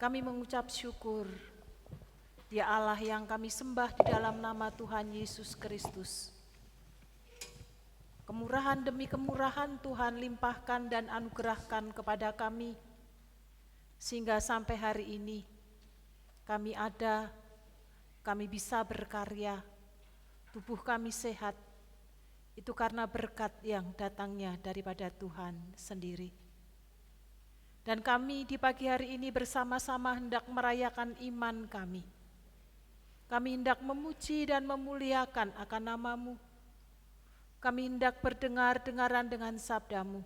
Kami mengucap syukur, Dia Allah yang kami sembah di dalam nama Tuhan Yesus Kristus. Kemurahan demi kemurahan Tuhan limpahkan dan anugerahkan kepada kami, sehingga sampai hari ini kami ada, kami bisa berkarya, tubuh kami sehat, itu karena berkat yang datangnya daripada Tuhan sendiri. Dan kami di pagi hari ini bersama-sama hendak merayakan iman kami. Kami hendak memuji dan memuliakan akan nama-Mu. Kami hendak berdengar-dengaran dengan sabda-Mu.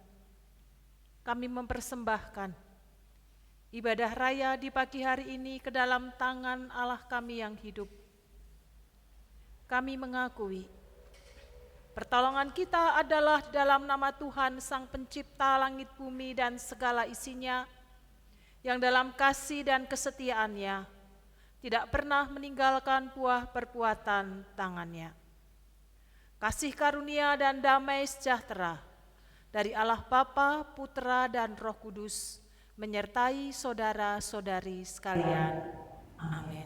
Kami mempersembahkan ibadah raya di pagi hari ini ke dalam tangan Allah kami yang hidup. Kami mengakui pertolongan kita adalah dalam nama Tuhan Sang Pencipta langit bumi dan segala isinya, yang dalam kasih dan kesetiaannya tidak pernah meninggalkan buah perbuatan tangannya. Kasih karunia dan damai sejahtera dari Allah Bapa, Putra dan Roh Kudus menyertai saudara-saudari sekalian. Amin.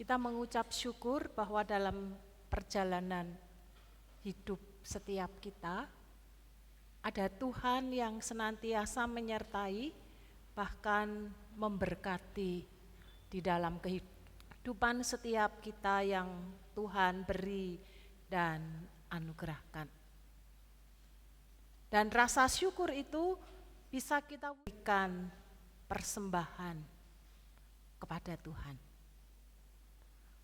Kita mengucap syukur bahwa dalam perjalanan hidup setiap kita, ada Tuhan yang senantiasa menyertai, bahkan memberkati di dalam kehidupan setiap kita yang Tuhan beri dan anugerahkan. Dan rasa syukur itu bisa kita berikan persembahan kepada Tuhan.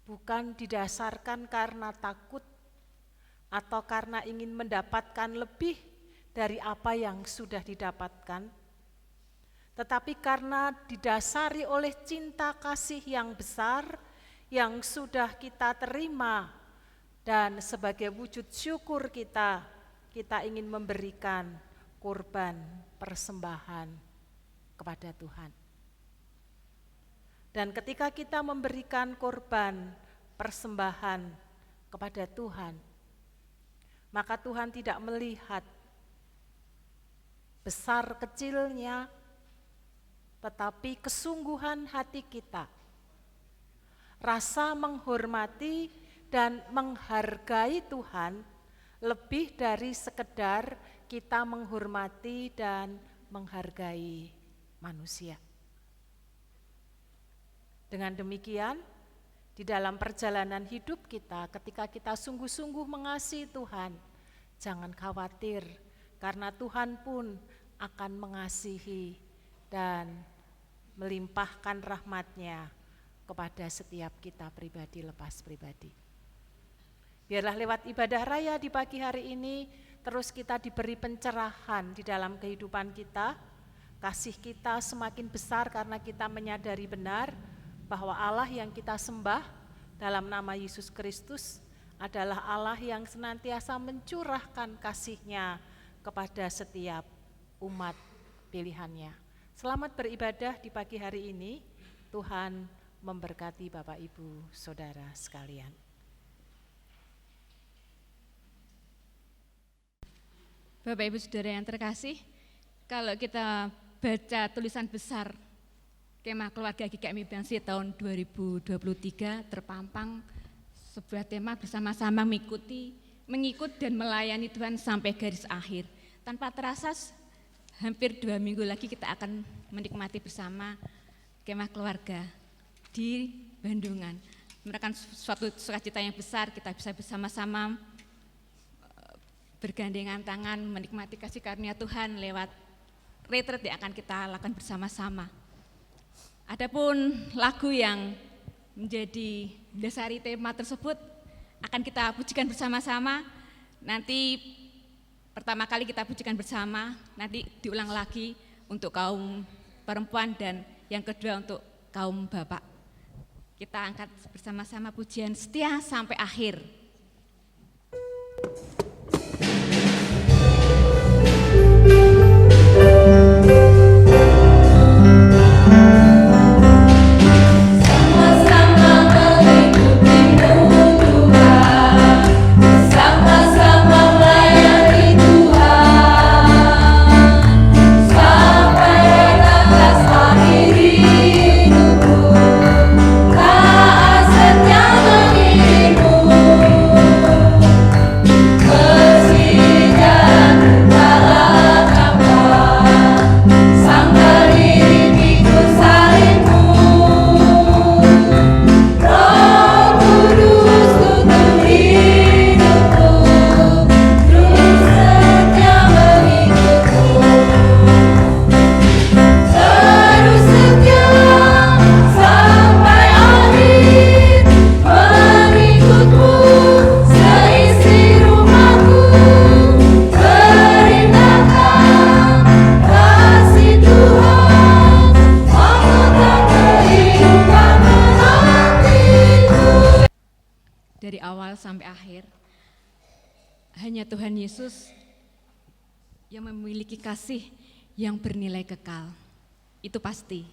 Bukan didasarkan karena takut atau karena ingin mendapatkan lebih dari apa yang sudah didapatkan, tetapi karena didasari oleh cinta kasih yang besar yang sudah kita terima, dan sebagai wujud syukur kita ingin memberikan kurban persembahan kepada Tuhan. Dan ketika kita memberikan korban persembahan kepada Tuhan, maka Tuhan tidak melihat besar kecilnya, tetapi kesungguhan hati kita, rasa menghormati dan menghargai Tuhan lebih dari sekedar kita menghormati dan menghargai manusia. Dengan demikian, di dalam perjalanan hidup kita, ketika kita sungguh-sungguh mengasihi Tuhan, jangan khawatir, karena Tuhan pun akan mengasihi dan melimpahkan rahmat-Nya kepada setiap kita pribadi lepas pribadi. Biarlah lewat ibadah raya di pagi hari ini, terus kita diberi pencerahan di dalam kehidupan kita, kasih kita semakin besar karena kita menyadari benar bahwa Allah yang kita sembah dalam nama Yesus Kristus adalah Allah yang senantiasa mencurahkan kasih-Nya kepada setiap umat pilihannya. Selamat beribadah di pagi hari ini. Tuhan memberkati Bapak Ibu Saudara sekalian. Bapak Ibu Saudara yang terkasih, kalau kita baca tulisan besar Kemah Keluarga GKMI Bangsi tahun 2023 terpampang sebuah tema bersama-sama mengikut dan melayani Tuhan sampai garis akhir. Tanpa terasa hampir 2 minggu lagi kita akan menikmati bersama Kemah Keluarga di Bandungan. Merupakan suatu sukacita yang besar, kita bisa bersama-sama bergandengan tangan menikmati kasih karunia Tuhan lewat retreat yang akan kita lakukan bersama-sama. Adapun lagu yang menjadi dasari tema tersebut akan kita pujikan bersama-sama. Nanti pertama kali kita pujikan bersama, nanti diulang lagi untuk kaum perempuan dan yang kedua untuk kaum bapak. Kita angkat bersama-sama pujian Setia Sampai Akhir. Dari awal sampai akhir, hanya Tuhan Yesus yang memiliki kasih yang bernilai kekal. Itu pasti,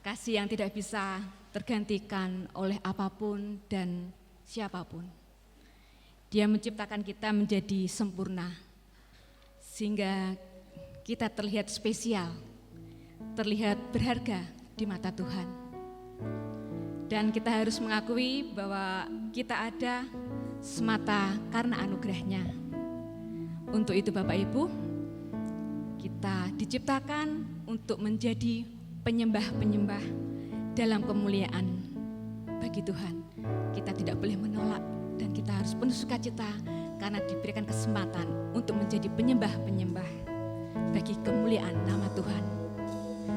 kasih yang tidak bisa tergantikan oleh apapun dan siapapun. Dia menciptakan kita menjadi sempurna, sehingga kita terlihat spesial, terlihat berharga di mata Tuhan. Dan kita harus mengakui bahwa kita ada semata karena anugerahnya. Untuk itu Bapak Ibu, kita diciptakan untuk menjadi penyembah-penyembah dalam kemuliaan bagi Tuhan. Kita tidak boleh menolak dan kita harus penuh sukacita karena diberikan kesempatan untuk menjadi penyembah-penyembah bagi kemuliaan nama Tuhan.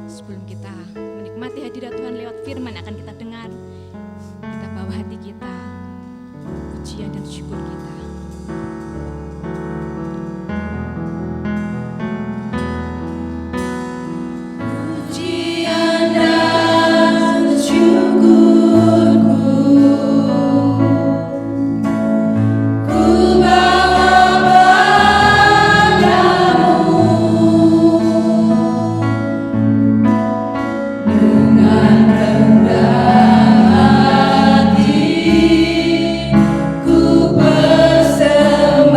Sebelum kita menikmati hadirat Tuhan lewat firman akan kita dengar, kita bawa hati kita, pujian dan syukur kita. Pujian dan syukurku ku bawa padamu dengan rendah hati, ku bersembahkan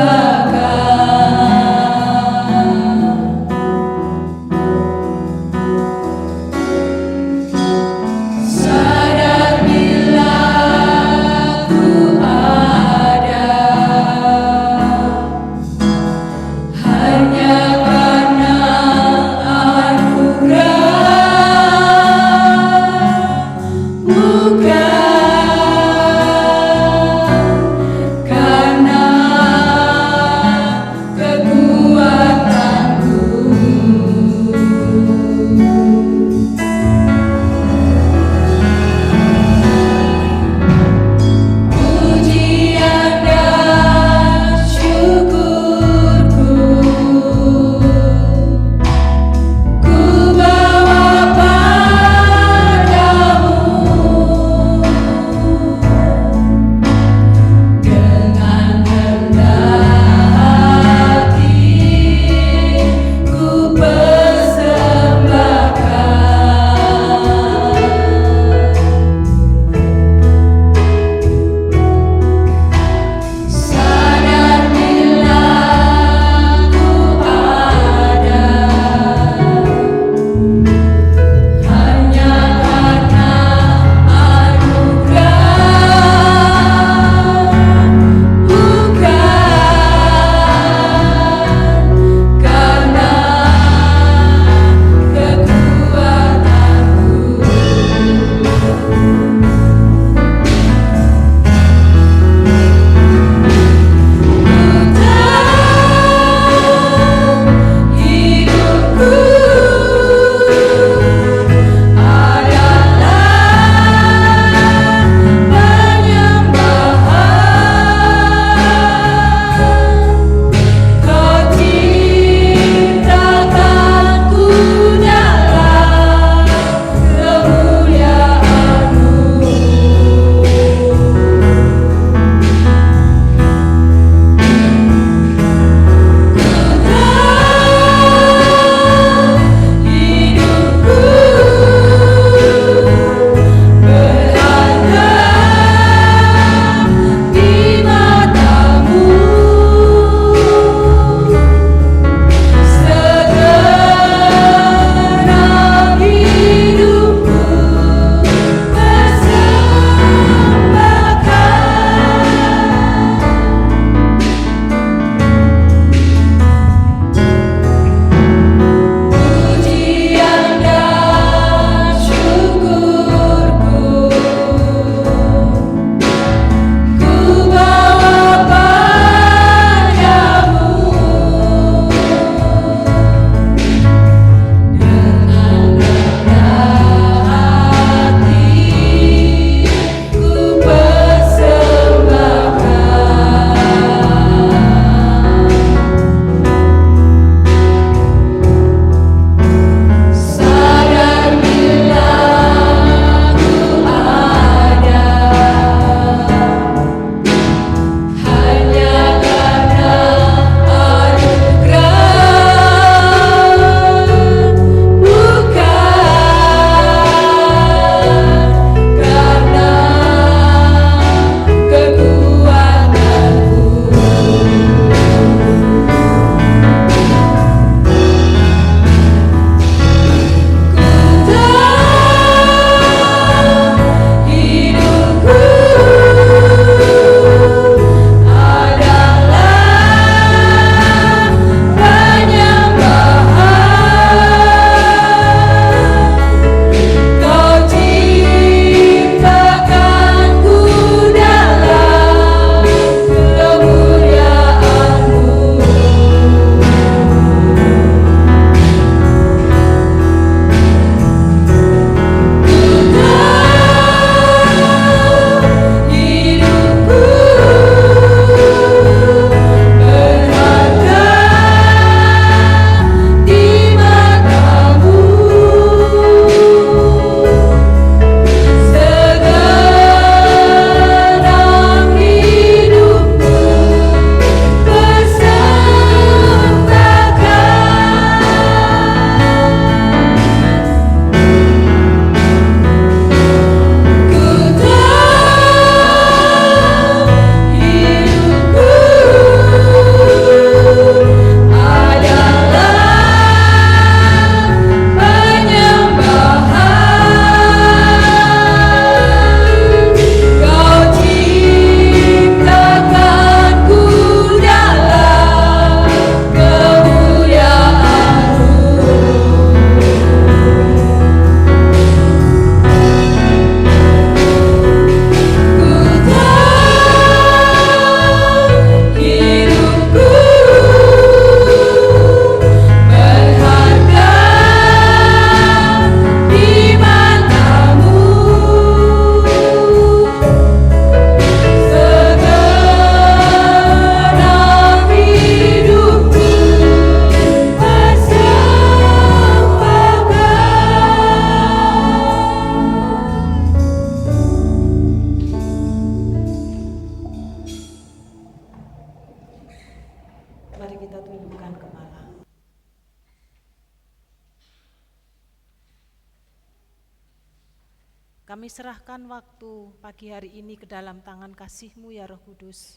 Kami serahkan waktu pagi hari ini ke dalam tangan kasih-Mu ya Roh Kudus.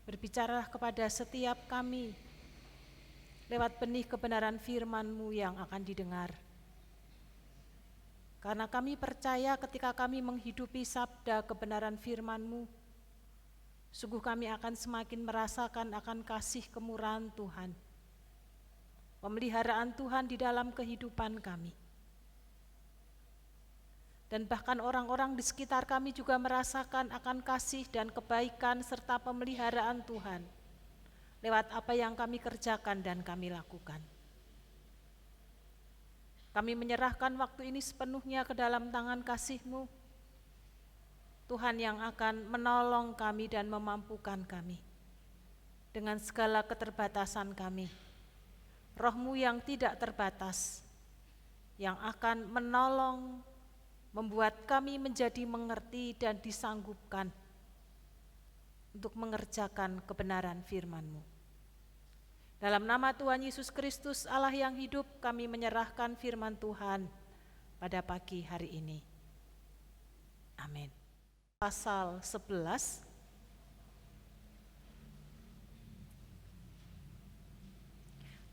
Berbicaralah kepada setiap kami lewat benih kebenaran firman-Mu yang akan didengar. Karena kami percaya ketika kami menghidupi sabda kebenaran firman-Mu, sungguh kami akan semakin merasakan akan kasih kemurahan Tuhan, pemeliharaan Tuhan di dalam kehidupan kami. Dan bahkan orang-orang di sekitar kami juga merasakan akan kasih dan kebaikan serta pemeliharaan Tuhan lewat apa yang kami kerjakan dan kami lakukan. Kami menyerahkan waktu ini sepenuhnya ke dalam tangan kasih-Mu, Tuhan yang akan menolong kami dan memampukan kami dengan segala keterbatasan kami. Roh-Mu yang tidak terbatas, yang akan menolong, membuat kami menjadi mengerti dan disanggupkan untuk mengerjakan kebenaran firman-Mu. Dalam nama Tuhan Yesus Kristus, Allah yang hidup, kami menyerahkan firman Tuhan pada pagi hari ini. Amin. Pasal 11,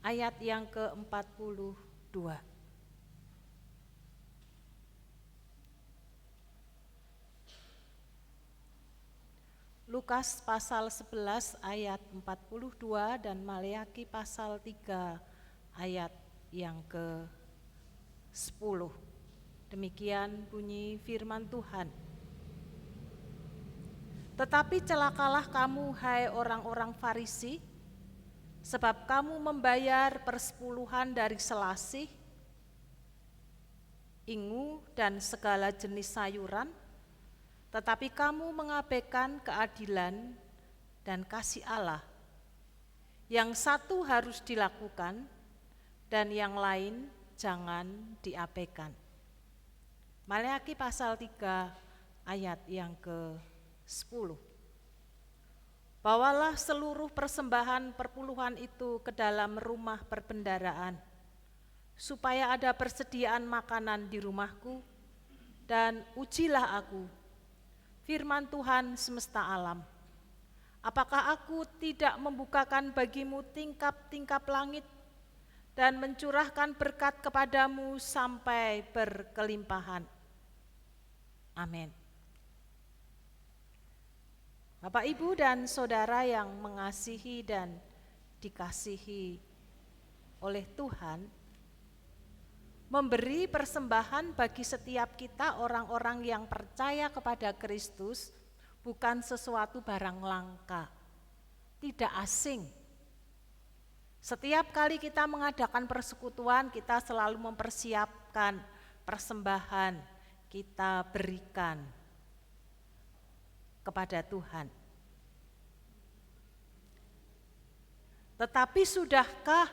ayat yang ke-42. Lukas pasal 11 ayat 42 dan Maleaki pasal 3 ayat yang ke-10. Demikian bunyi firman Tuhan. Tetapi celakalah kamu, hai orang-orang Farisi, sebab kamu membayar persepuluhan dari selasih, ingu dan segala jenis sayuran, tetapi kamu mengabaikan keadilan dan kasih Allah. Yang satu harus dilakukan dan yang lain jangan diabaikan. Maleaki pasal 3 ayat yang ke-10. Bawalah seluruh persembahan perpuluhan itu ke dalam rumah perbendaharaan, supaya ada persediaan makanan di rumahku, dan ujilah aku, firman Tuhan semesta alam. Apakah aku tidak membukakan bagimu tingkap-tingkap langit dan mencurahkan berkat kepadamu sampai berkelimpahan? Amin. Bapak, Ibu, dan Saudara yang mengasihi dan dikasihi oleh Tuhan, memberi persembahan bagi setiap kita orang-orang yang percaya kepada Kristus bukan sesuatu barang langka, tidak asing. Setiap kali kita mengadakan persekutuan, kita selalu mempersiapkan persembahan, kita berikan kepada Tuhan. Tetapi sudahkah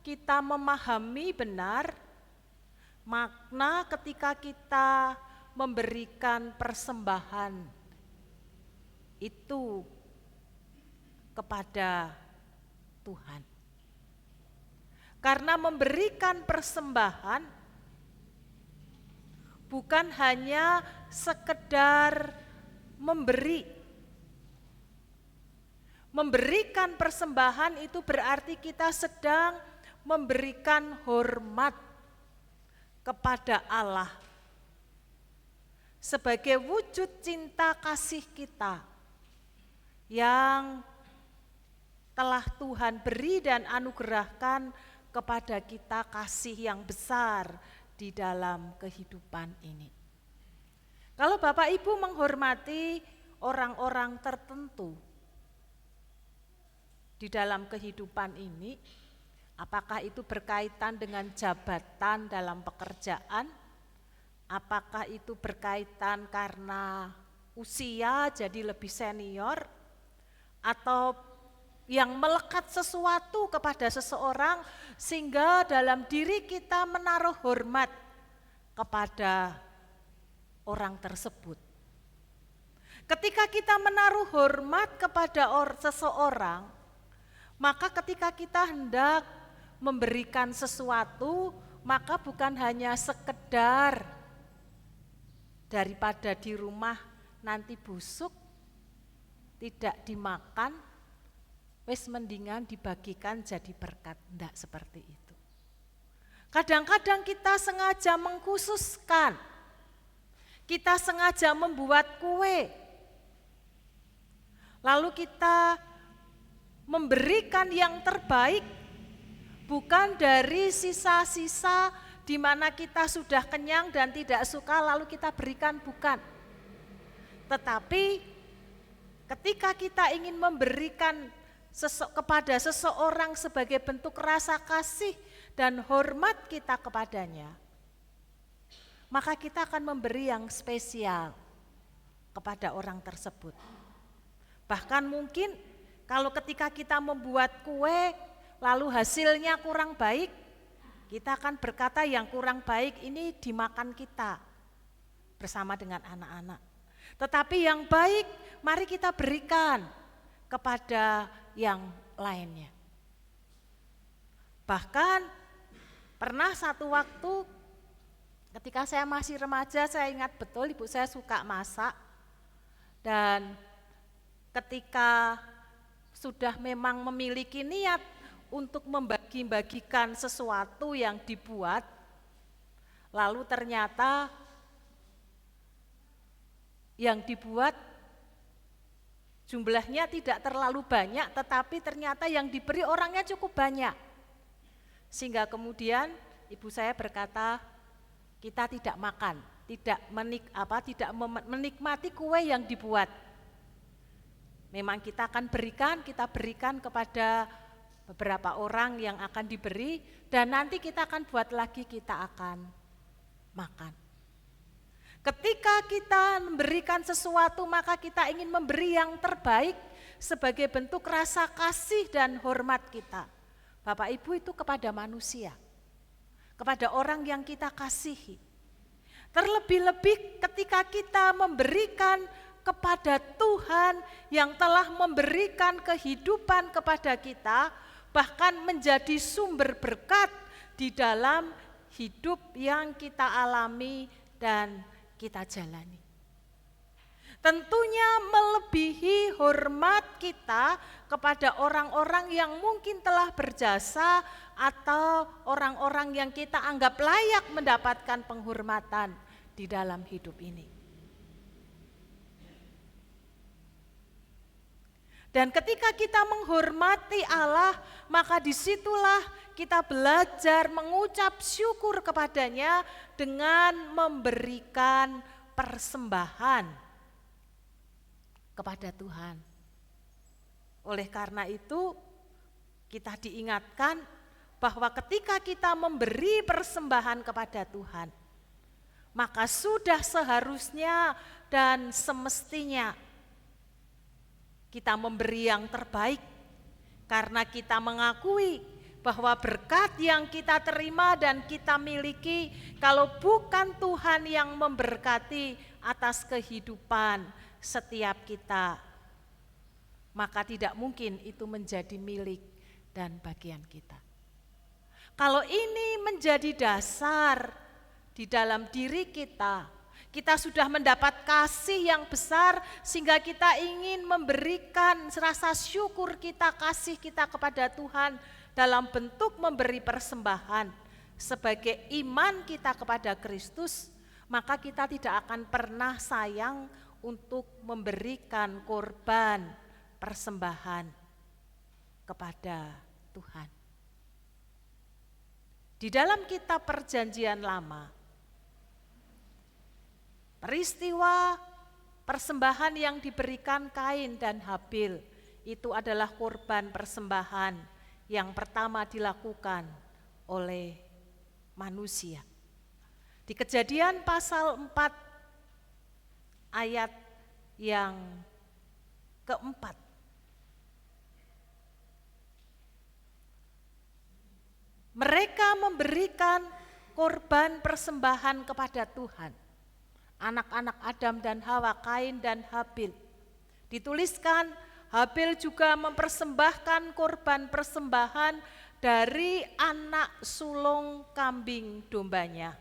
kita memahami benar makna ketika kita memberikan persembahan itu kepada Tuhan? Karena memberikan persembahan bukan hanya sekedar memberi. Memberikan persembahan itu berarti kita sedang memberikan hormat kepada Allah sebagai wujud cinta kasih kita yang telah Tuhan beri dan anugerahkan kepada kita, kasih yang besar di dalam kehidupan ini. Kalau Bapak Ibu menghormati orang-orang tertentu di dalam kehidupan ini, apakah itu berkaitan dengan jabatan dalam pekerjaan? Apakah itu berkaitan karena usia jadi lebih senior? Atau yang melekat sesuatu kepada seseorang sehingga dalam diri kita menaruh hormat kepada orang tersebut. Ketika kita menaruh hormat kepada seseorang, maka ketika kita hendak memberikan sesuatu, maka bukan hanya sekedar daripada di rumah nanti busuk, tidak dimakan, wis mendingan dibagikan jadi berkat. Tidak seperti itu. Kadang-kadang kita sengaja mengkhususkan, kita sengaja membuat kue, lalu kita memberikan yang terbaik, bukan dari sisa-sisa di mana kita sudah kenyang dan tidak suka lalu kita berikan, bukan. Tetapi ketika kita ingin memberikan kepada seseorang sebagai bentuk rasa kasih dan hormat kita kepadanya, maka kita akan memberi yang spesial kepada orang tersebut. Bahkan mungkin kalau ketika kita membuat kue lalu hasilnya kurang baik, kita akan berkata yang kurang baik ini dimakan kita bersama dengan anak-anak. Tetapi yang baik mari kita berikan kepada yang lainnya. Bahkan pernah satu waktu ketika saya masih remaja, saya ingat betul ibu saya suka masak, dan ketika sudah memang memiliki niat untuk membagi-bagikan sesuatu yang dibuat, lalu ternyata yang dibuat jumlahnya tidak terlalu banyak, tetapi ternyata yang diberi orangnya cukup banyak. Sehingga kemudian ibu saya berkata, kita tidak makan, tidak menikmati kue yang dibuat. Memang kita akan kita berikan kepada beberapa orang yang akan diberi, dan nanti kita akan buat lagi, kita akan makan. Ketika kita memberikan sesuatu, maka kita ingin memberi yang terbaik sebagai bentuk rasa kasih dan hormat kita. Bapak Ibu, itu kepada manusia, kepada orang yang kita kasihi. Terlebih-lebih ketika kita memberikan kepada Tuhan yang telah memberikan kehidupan kepada kita, bahkan menjadi sumber berkat di dalam hidup yang kita alami dan kita jalani. Tentunya melebihi hormat kita kepada orang-orang yang mungkin telah berjasa atau orang-orang yang kita anggap layak mendapatkan penghormatan di dalam hidup ini. Dan ketika kita menghormati Allah, maka disitulah kita belajar mengucap syukur kepadanya dengan memberikan persembahan kepada Tuhan. Oleh karena itu, kita diingatkan bahwa ketika kita memberi persembahan kepada Tuhan, maka sudah seharusnya dan semestinya kita memberi yang terbaik, karena kita mengakui bahwa berkat yang kita terima dan kita miliki, kalau bukan Tuhan yang memberkati atas kehidupan setiap kita, maka tidak mungkin itu menjadi milik dan bagian kita. Kalau ini menjadi dasar di dalam diri kita, kita sudah mendapat kasih yang besar sehingga kita ingin memberikan rasa syukur kita, kasih kita kepada Tuhan dalam bentuk memberi persembahan sebagai iman kita kepada Kristus, maka kita tidak akan pernah sayang untuk memberikan korban persembahan kepada Tuhan. Di dalam kitab Perjanjian Lama, peristiwa persembahan yang diberikan Kain dan Habil itu adalah korban persembahan yang pertama dilakukan oleh manusia. Di Kejadian pasal 4 ayat yang keempat, mereka memberikan korban persembahan kepada Tuhan. Anak-anak Adam dan Hawa, Kain dan Habil. Dituliskan Habil juga mempersembahkan korban persembahan dari anak sulung kambing dombanya,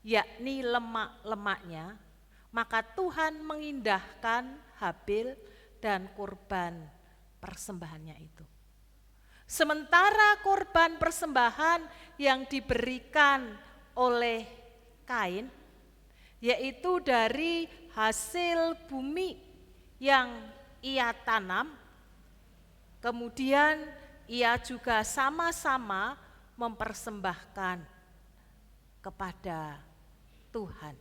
yakni lemak-lemaknya, maka Tuhan mengindahkan Habil dan kurban persembahannya itu. Sementara korban persembahan yang diberikan oleh Kain, yaitu dari hasil bumi yang ia tanam, kemudian ia juga sama-sama mempersembahkan kepada Tuhan.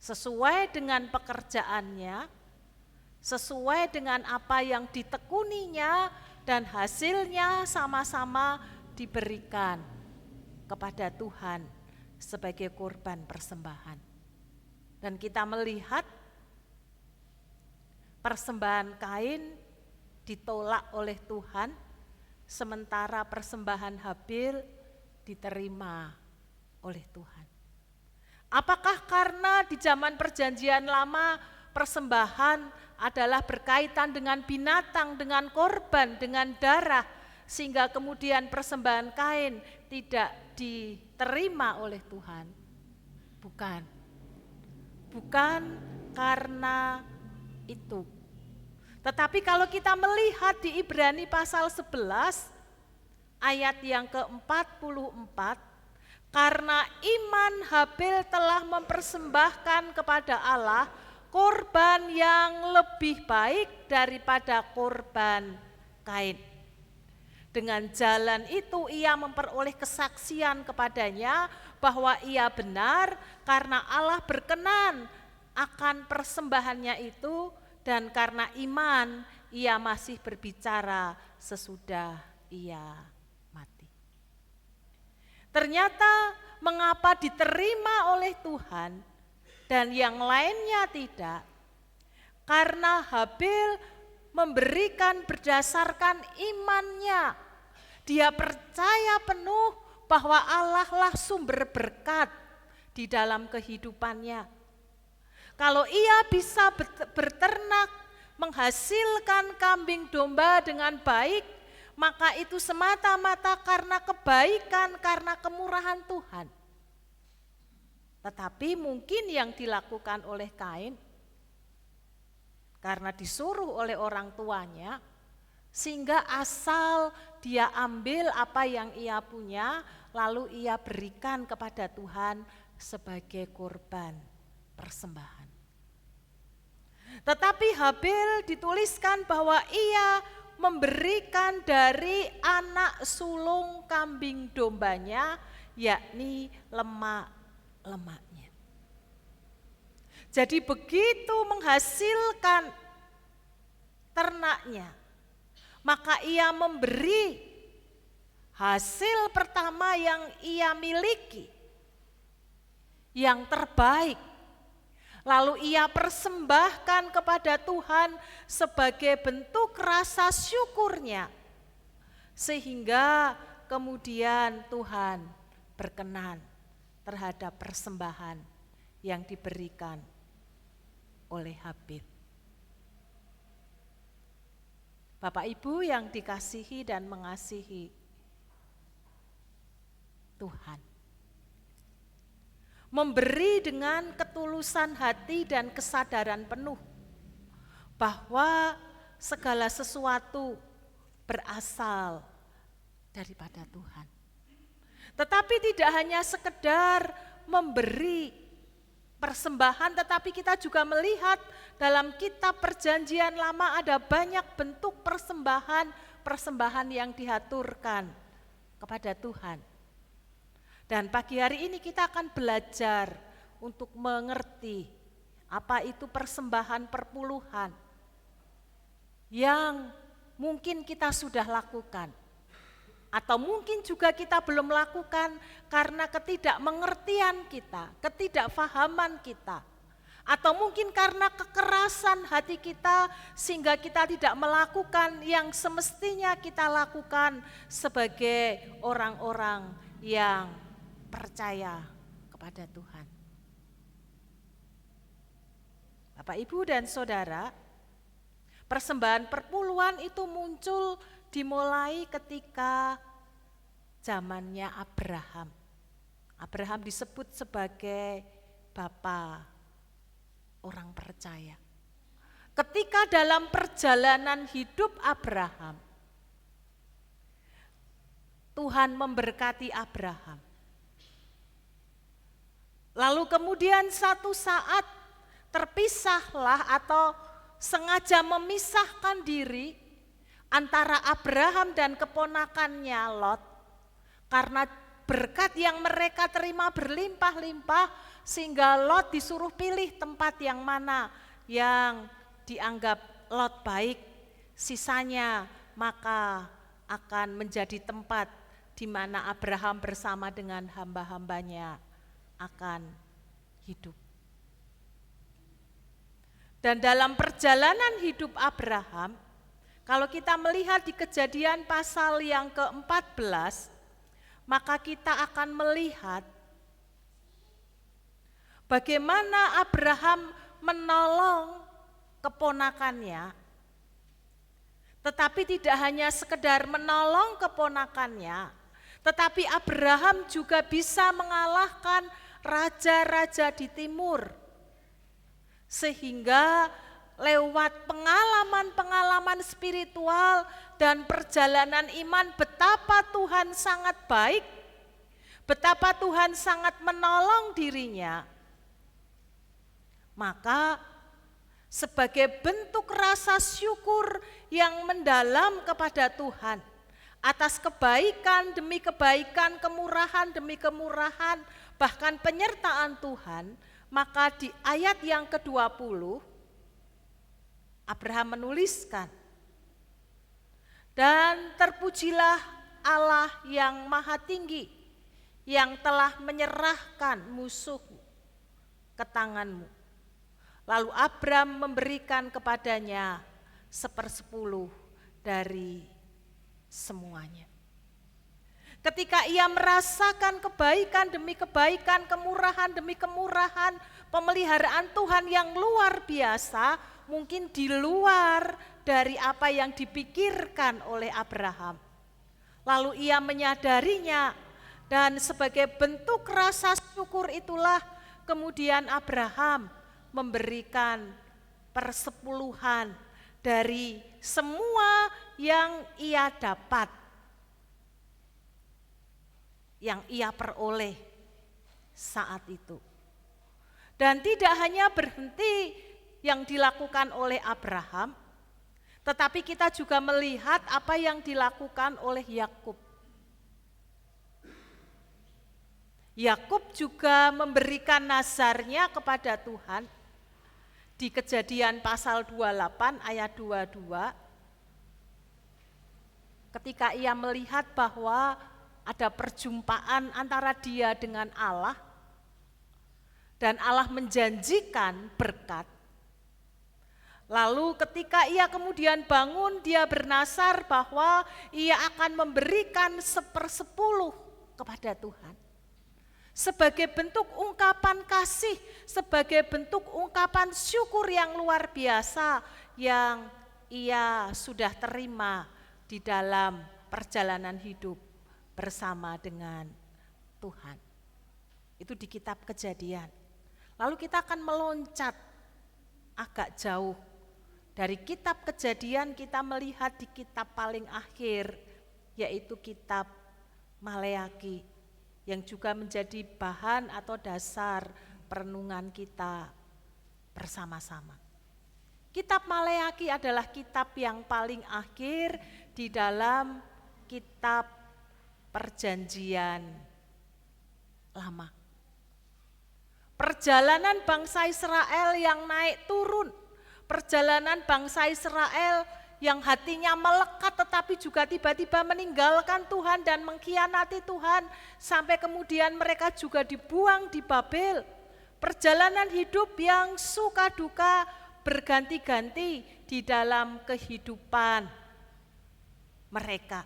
Sesuai dengan pekerjaannya, sesuai dengan apa yang ditekuninya, dan hasilnya sama-sama diberikan kepada Tuhan sebagai korban persembahan. Dan kita melihat persembahan Kain ditolak oleh Tuhan, sementara persembahan Habil diterima oleh Tuhan. Apakah karena di zaman Perjanjian Lama persembahan adalah berkaitan dengan binatang, dengan korban, dengan darah, sehingga kemudian persembahan Kain tidak diterima oleh Tuhan? Bukan. Bukan karena itu. Tetapi kalau kita melihat di Ibrani pasal 11 ayat yang ke-44, karena iman Habil telah mempersembahkan kepada Allah korban yang lebih baik daripada korban Kain. Dengan jalan itu ia memperoleh kesaksian kepadanya bahwa ia benar karena Allah berkenan akan persembahannya itu, dan karena iman ia masih berbicara sesudah ia mati. Ternyata mengapa diterima oleh Tuhan dan yang lainnya tidak? Karena Habil memberikan berdasarkan imannya. Dia percaya penuh bahwa Allah lah sumber berkat di dalam kehidupannya. Kalau ia bisa berternak, menghasilkan kambing domba dengan baik, maka itu semata-mata karena kebaikan, karena kemurahan Tuhan. Tetapi mungkin yang dilakukan oleh Kain, karena disuruh oleh orang tuanya, sehingga asal dia ambil apa yang ia punya, lalu ia berikan kepada Tuhan sebagai korban persembahan. Tetapi Habil dituliskan bahwa ia memberikan dari anak sulung kambing dombanya, yakni lemak-lemaknya. Jadi begitu menghasilkan ternaknya, maka ia memberi hasil pertama yang ia miliki, yang terbaik. Lalu ia persembahkan kepada Tuhan sebagai bentuk rasa syukurnya, sehingga kemudian Tuhan berkenan terhadap persembahan yang diberikan oleh Habil. Bapak Ibu yang dikasihi dan mengasihi Tuhan, memberi dengan ketulusan hati dan kesadaran penuh bahwa segala sesuatu berasal daripada Tuhan. Tetapi tidak hanya sekedar memberi persembahan, tetapi kita juga melihat dalam kitab Perjanjian Lama ada banyak bentuk persembahan yang dihaturkan kepada Tuhan. Dan pagi hari ini kita akan belajar untuk mengerti apa itu persembahan perpuluhan yang mungkin kita sudah lakukan, atau mungkin juga kita belum lakukan karena ketidakmengertian kita, ketidakfahaman kita, atau mungkin karena kekerasan hati kita sehingga kita tidak melakukan yang semestinya kita lakukan sebagai orang-orang yang percaya kepada Tuhan. Bapak, Ibu, dan Saudara, persembahan perpuluhan itu muncul dimulai ketika zamannya Abraham. Abraham disebut sebagai bapa orang percaya. Ketika dalam perjalanan hidup Abraham, Tuhan memberkati Abraham. Lalu kemudian satu saat terpisahlah atau sengaja memisahkan diri antara Abraham dan keponakannya Lot, karena berkat yang mereka terima berlimpah-limpah sehingga Lot disuruh pilih tempat yang mana yang dianggap Lot baik, sisanya maka akan menjadi tempat di mana Abraham bersama dengan hamba-hambanya akan hidup. Dan dalam perjalanan hidup Abraham, kalau kita melihat di Kejadian pasal yang ke-14, maka kita akan melihat bagaimana Abraham menolong keponakannya, tetapi tidak hanya sekedar menolong keponakannya, tetapi Abraham juga bisa mengalahkan raja-raja di timur. Sehingga lewat pengalaman-pengalaman spiritual dan perjalanan iman, betapa Tuhan sangat baik, betapa Tuhan sangat menolong dirinya. Maka sebagai bentuk rasa syukur yang mendalam kepada Tuhan atas kebaikan demi kebaikan, kemurahan demi kemurahan, bahkan penyertaan Tuhan, maka di ayat yang ke-20 Abraham menuliskan, "Dan terpujilah Allah yang maha tinggi, yang telah menyerahkan musuhmu ke tanganmu." Lalu Abraham memberikan kepadanya 1/10 dari semuanya. Ketika ia merasakan kebaikan demi kebaikan, kemurahan demi kemurahan, pemeliharaan Tuhan yang luar biasa, mungkin di luar dari apa yang dipikirkan oleh Abraham. Lalu ia menyadarinya, dan sebagai bentuk rasa syukur itulah kemudian Abraham memberikan 10% dari semua yang ia dapat, yang ia peroleh saat itu. Dan tidak hanya berhenti yang dilakukan oleh Abraham, tetapi kita juga melihat apa yang dilakukan oleh Yakub. Yakub juga memberikan nazarnya kepada Tuhan di Kejadian pasal 28 ayat 22, ketika ia melihat bahwa ada perjumpaan antara dia dengan Allah, dan Allah menjanjikan berkat. Lalu ketika ia kemudian bangun, dia bernazar bahwa ia akan memberikan 1/10 kepada Tuhan. Sebagai bentuk ungkapan kasih, sebagai bentuk ungkapan syukur yang luar biasa yang ia sudah terima di dalam perjalanan hidup bersama dengan Tuhan. Itu di kitab Kejadian. Lalu kita akan meloncat agak jauh. Dari kitab Kejadian kita melihat di kitab paling akhir, yaitu kitab Maleaki, yang juga menjadi bahan atau dasar perenungan kita bersama-sama. Kitab Maleaki adalah kitab yang paling akhir di dalam kitab Perjanjian Lama. Perjalanan bangsa Israel yang naik turun, perjalanan bangsa Israel yang hatinya melekat tetapi juga tiba-tiba meninggalkan Tuhan dan mengkhianati Tuhan, sampai kemudian mereka juga dibuang di Babel. Perjalanan hidup yang suka duka berganti-ganti di dalam kehidupan mereka.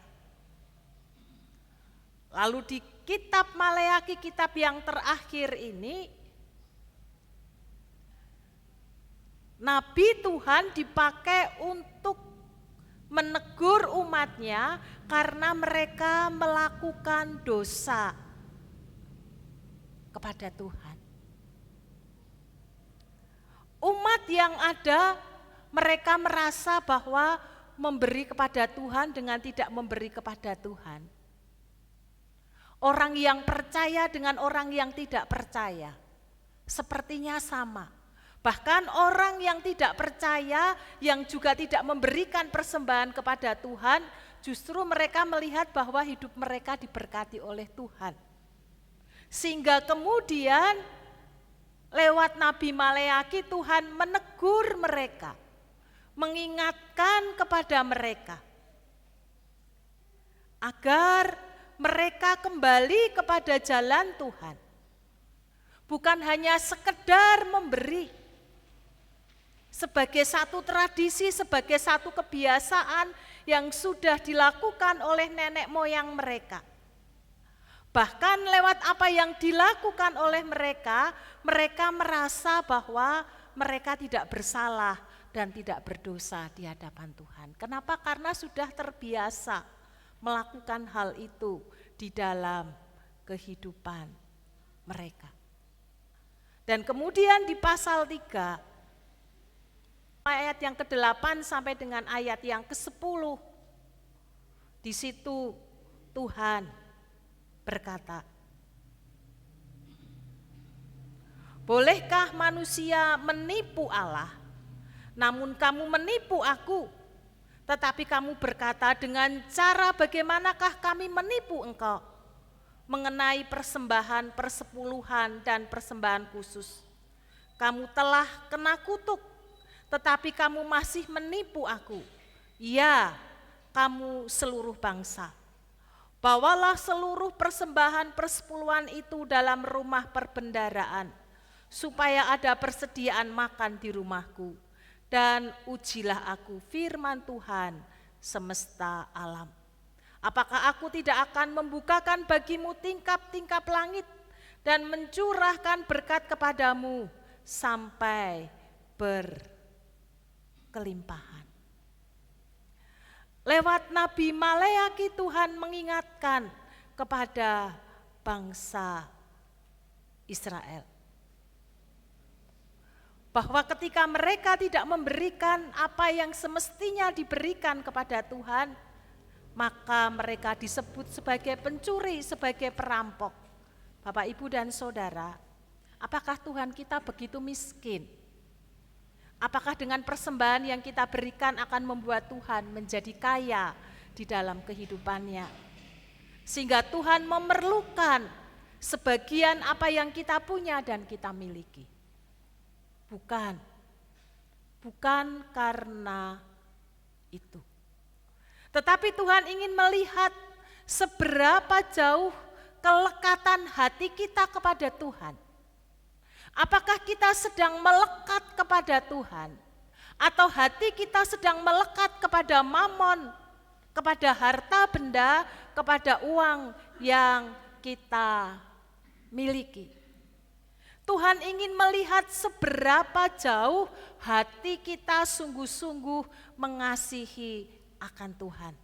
Lalu di kitab Maleaki, kitab yang terakhir ini, Nabi Tuhan dipakai untuk menegur umatnya karena mereka melakukan dosa kepada Tuhan. Umat yang ada, mereka merasa bahwa memberi kepada Tuhan dengan tidak memberi kepada Tuhan. Orang yang percaya dengan orang yang tidak percaya, sepertinya sama. Bahkan orang yang tidak percaya, yang juga tidak memberikan persembahan kepada Tuhan, justru mereka melihat bahwa hidup mereka diberkati oleh Tuhan. Sehingga kemudian lewat Nabi Maleaki Tuhan menegur mereka, mengingatkan kepada mereka agar mereka kembali kepada jalan Tuhan. Bukan hanya sekedar memberi sebagai satu tradisi, sebagai satu kebiasaan yang sudah dilakukan oleh nenek moyang mereka. Bahkan lewat apa yang dilakukan oleh mereka, mereka merasa bahwa mereka tidak bersalah dan tidak berdosa di hadapan Tuhan. Kenapa? Karena sudah terbiasa melakukan hal itu di dalam kehidupan mereka. Dan kemudian di pasal 3, ayat yang ke-8 sampai dengan ayat yang ke-10, di situ Tuhan berkata, bolehkah manusia menipu Allah? Namun kamu menipu aku. Tetapi kamu berkata, dengan cara bagaimanakah kami menipu engkau? Mengenai persembahan, persepuluhan, dan persembahan khusus. Kamu telah kena kutuk, tetapi kamu masih menipu aku. Ya, kamu seluruh bangsa. Bawalah seluruh persembahan persepuluhan itu dalam rumah perbendaharaan, supaya ada persediaan makan di rumahku. Dan ujilah aku, firman Tuhan semesta alam. Apakah aku tidak akan membukakan bagimu tingkap-tingkap langit dan mencurahkan berkat kepadamu sampai berkelimpahan. Lewat Nabi Maleaki Tuhan mengingatkan kepada bangsa Israel bahwa ketika mereka tidak memberikan apa yang semestinya diberikan kepada Tuhan, maka mereka disebut sebagai pencuri, sebagai perampok. Bapak, Ibu, dan Saudara, apakah Tuhan kita begitu miskin? Apakah dengan persembahan yang kita berikan akan membuat Tuhan menjadi kaya di dalam kehidupannya? Sehingga Tuhan memerlukan sebagian apa yang kita punya dan kita miliki. Bukan karena itu. Tetapi Tuhan ingin melihat seberapa jauh kelekatan hati kita kepada Tuhan. Apakah kita sedang melekat kepada Tuhan, atau hati kita sedang melekat kepada mamon, kepada harta benda, kepada uang yang kita miliki? Tuhan ingin melihat seberapa jauh hati kita sungguh-sungguh mengasihi akan Tuhan.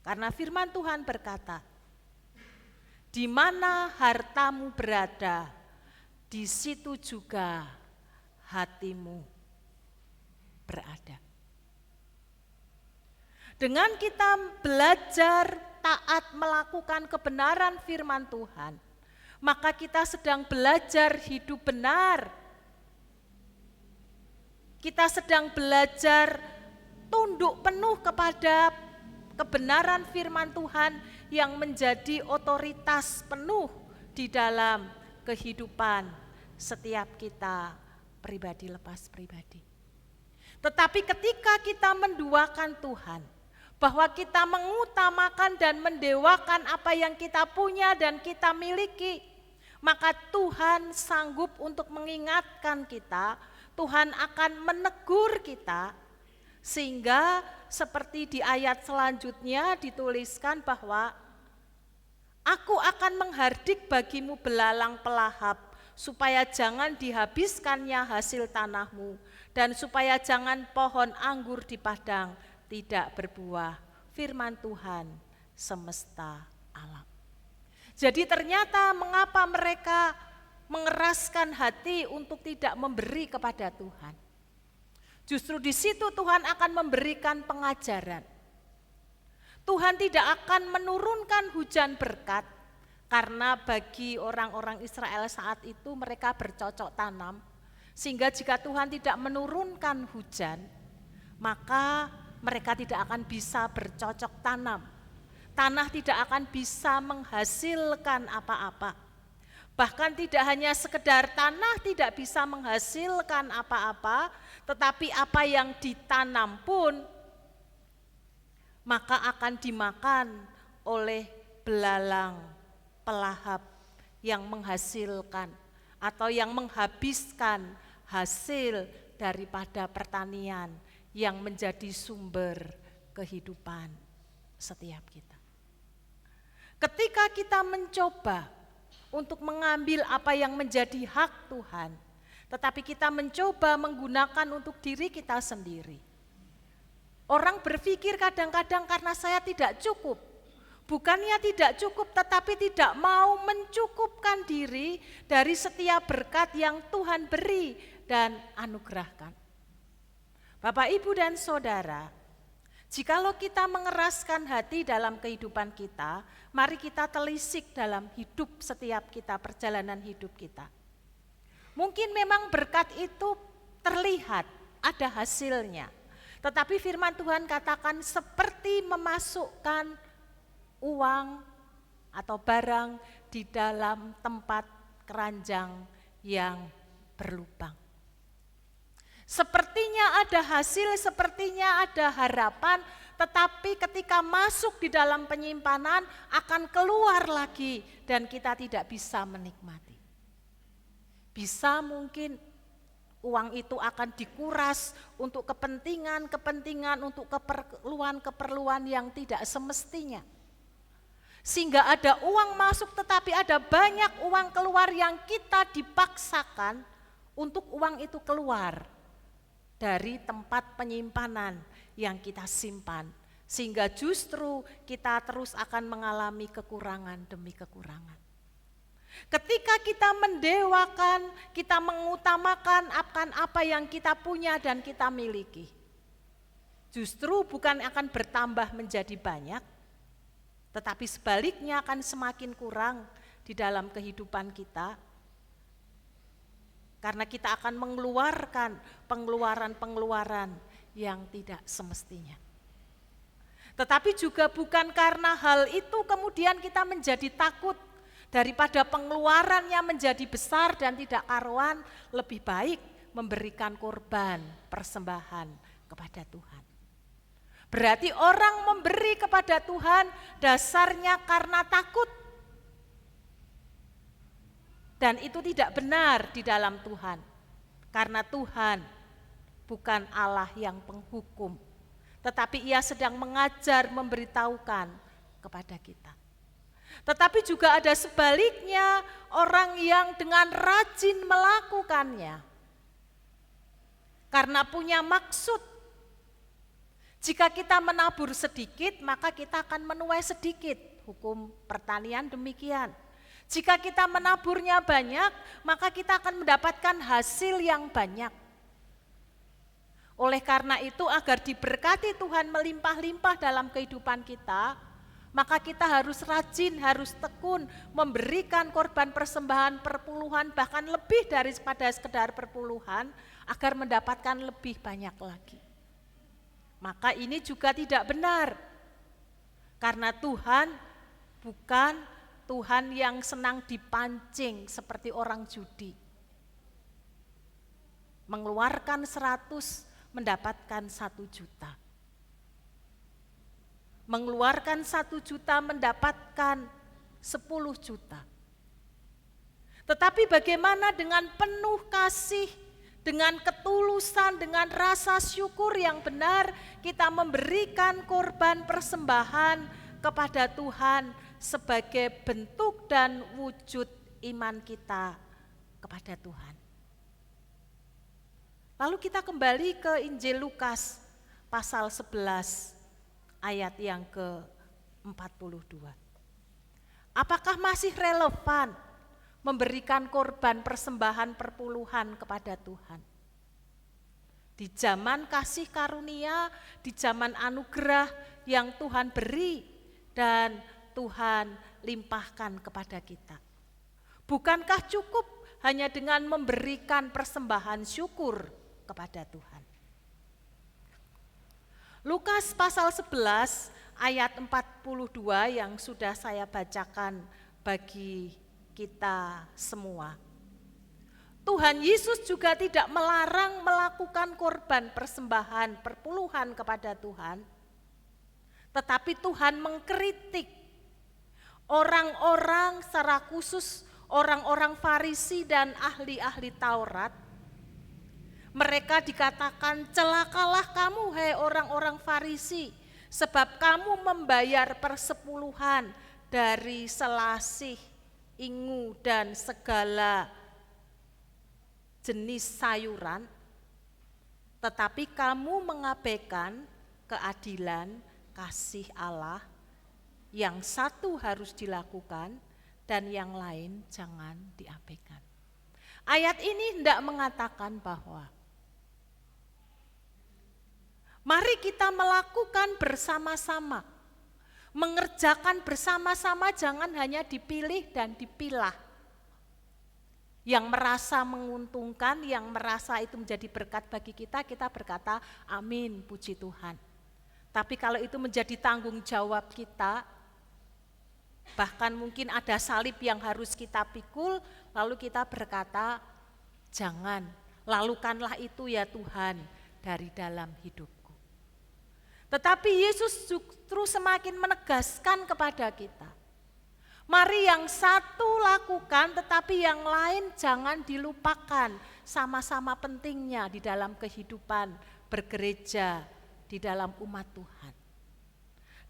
Karena firman Tuhan berkata, di mana hartamu berada, di situ juga hatimu berada. Dengan kita belajar taat melakukan kebenaran firman Tuhan, maka kita sedang belajar hidup benar. Kita sedang belajar tunduk penuh kepada kebenaran firman Tuhan yang menjadi otoritas penuh di dalam kehidupan setiap kita pribadi lepas pribadi. Tetapi ketika kita menduakan Tuhan, bahwa kita mengutamakan dan mendewakan apa yang kita punya dan kita miliki, maka Tuhan sanggup untuk mengingatkan kita, Tuhan akan menegur kita, sehingga seperti di ayat selanjutnya dituliskan bahwa aku akan menghardik bagimu belalang pelahap, supaya jangan dihabiskannya hasil tanahmu, dan supaya jangan pohon anggur di padang tidak berbuah. Firman Tuhan semesta alam. Jadi ternyata mengapa mereka mengeraskan hati untuk tidak memberi kepada Tuhan. Justru di situ Tuhan akan memberikan pengajaran. Tuhan tidak akan menurunkan hujan berkat, karena bagi orang-orang Israel saat itu mereka bercocok tanam, sehingga jika Tuhan tidak menurunkan hujan, maka mereka tidak akan bisa bercocok tanam. Tanah tidak akan bisa menghasilkan apa-apa. Bahkan tidak hanya sekedar tanah tidak bisa menghasilkan apa-apa, tetapi apa yang ditanam pun maka akan dimakan oleh belalang, pelahap yang menghasilkan atau yang menghabiskan hasil daripada pertanian yang menjadi sumber kehidupan setiap kita. Ketika kita mencoba untuk mengambil apa yang menjadi hak Tuhan, tetapi kita mencoba menggunakan untuk diri kita sendiri. Orang berpikir kadang-kadang karena saya tidak cukup, bukannya tidak cukup tetapi tidak mau mencukupkan diri dari setiap berkat yang Tuhan beri dan anugerahkan. Bapak, Ibu, dan Saudara, jikalau kita mengeraskan hati dalam kehidupan kita, mari kita telisik dalam hidup setiap kita, perjalanan hidup kita. Mungkin memang berkat itu terlihat, ada hasilnya. Tetapi firman Tuhan katakan seperti memasukkan uang atau barang di dalam tempat keranjang yang berlubang. Sepertinya ada hasil, sepertinya ada harapan, tetapi ketika masuk di dalam penyimpanan akan keluar lagi dan kita tidak bisa menikmati. Bisa mungkin uang itu akan dikuras untuk kepentingan, untuk keperluan yang tidak semestinya. Sehingga ada uang masuk tetapi ada banyak uang keluar yang kita dipaksakan untuk uang itu keluar dari tempat penyimpanan yang kita simpan, sehingga justru kita terus akan mengalami kekurangan demi kekurangan. Ketika kita mendewakan, kita mengutamakan akan apa yang kita punya dan kita miliki, justru bukan akan bertambah menjadi banyak, tetapi sebaliknya akan semakin kurang di dalam kehidupan kita. Karena kita akan mengeluarkan pengeluaran-pengeluaran yang tidak semestinya. Tetapi juga bukan karena hal itu kemudian kita menjadi takut, daripada pengeluarannya menjadi besar dan tidak karuan, lebih baik memberikan korban persembahan kepada Tuhan. Berarti orang memberi kepada Tuhan dasarnya karena takut. Dan itu tidak benar di dalam Tuhan, karena Tuhan bukan Allah yang penghukum, tetapi Ia sedang mengajar, memberitahukan kepada kita. Tetapi juga ada sebaliknya, orang yang dengan rajin melakukannya, karena punya maksud. Jika kita menabur sedikit, maka kita akan menuai sedikit, hukum pertanian demikian. Jika kita menaburnya banyak, maka kita akan mendapatkan hasil yang banyak. Oleh karena itu, agar diberkati Tuhan melimpah-limpah dalam kehidupan kita, maka kita harus rajin, harus tekun memberikan korban persembahan perpuluhan, bahkan lebih daripada sekedar perpuluhan, agar mendapatkan lebih banyak lagi. Maka ini juga tidak benar, karena Tuhan bukan Tuhan yang senang dipancing seperti orang judi. Mengeluarkan 100 mendapatkan 1 juta. Mengeluarkan 1 juta mendapatkan 10 juta. Tetapi bagaimana dengan penuh kasih, dengan ketulusan, dengan rasa syukur yang benar, kita memberikan korban persembahan kepada Tuhan sebagai bentuk dan wujud iman kita kepada Tuhan. Lalu kita kembali ke Injil Lukas pasal 11 ayat yang ke-42. Apakah masih relevan memberikan korban persembahan perpuluhan kepada Tuhan. Di zaman kasih karunia, di zaman anugerah yang Tuhan beri dan Tuhan limpahkan kepada kita. Bukankah cukup hanya dengan memberikan persembahan syukur kepada Tuhan? Lukas pasal 11 ayat 42 yang sudah saya bacakan bagi kita semua. Tuhan Yesus juga tidak melarang melakukan korban persembahan perpuluhan kepada Tuhan, tetapi Tuhan mengkritik orang-orang, secara khusus orang-orang Farisi dan ahli-ahli Taurat. Mereka dikatakan, celakalah kamu hai orang-orang Farisi, sebab kamu membayar persepuluhan dari selasih, ingu dan segala jenis sayuran, tetapi kamu mengabaikan keadilan kasih Allah, yang satu harus dilakukan dan yang lain jangan diabaikan. Ayat ini hendak mengatakan bahwa mari kita melakukan bersama-sama, mengerjakan bersama-sama, jangan hanya dipilih dan dipilah. Yang merasa menguntungkan, yang merasa itu menjadi berkat bagi kita, kita berkata amin, puji Tuhan. Tapi kalau itu menjadi tanggung jawab kita, bahkan mungkin ada salib yang harus kita pikul, lalu kita berkata jangan, lakukanlah itu ya Tuhan dari dalam hidupku. Tetapi Yesus justru semakin menegaskan kepada kita, mari yang satu lakukan, tetapi yang lain jangan dilupakan. Sama-sama pentingnya di dalam kehidupan bergereja, di dalam umat Tuhan.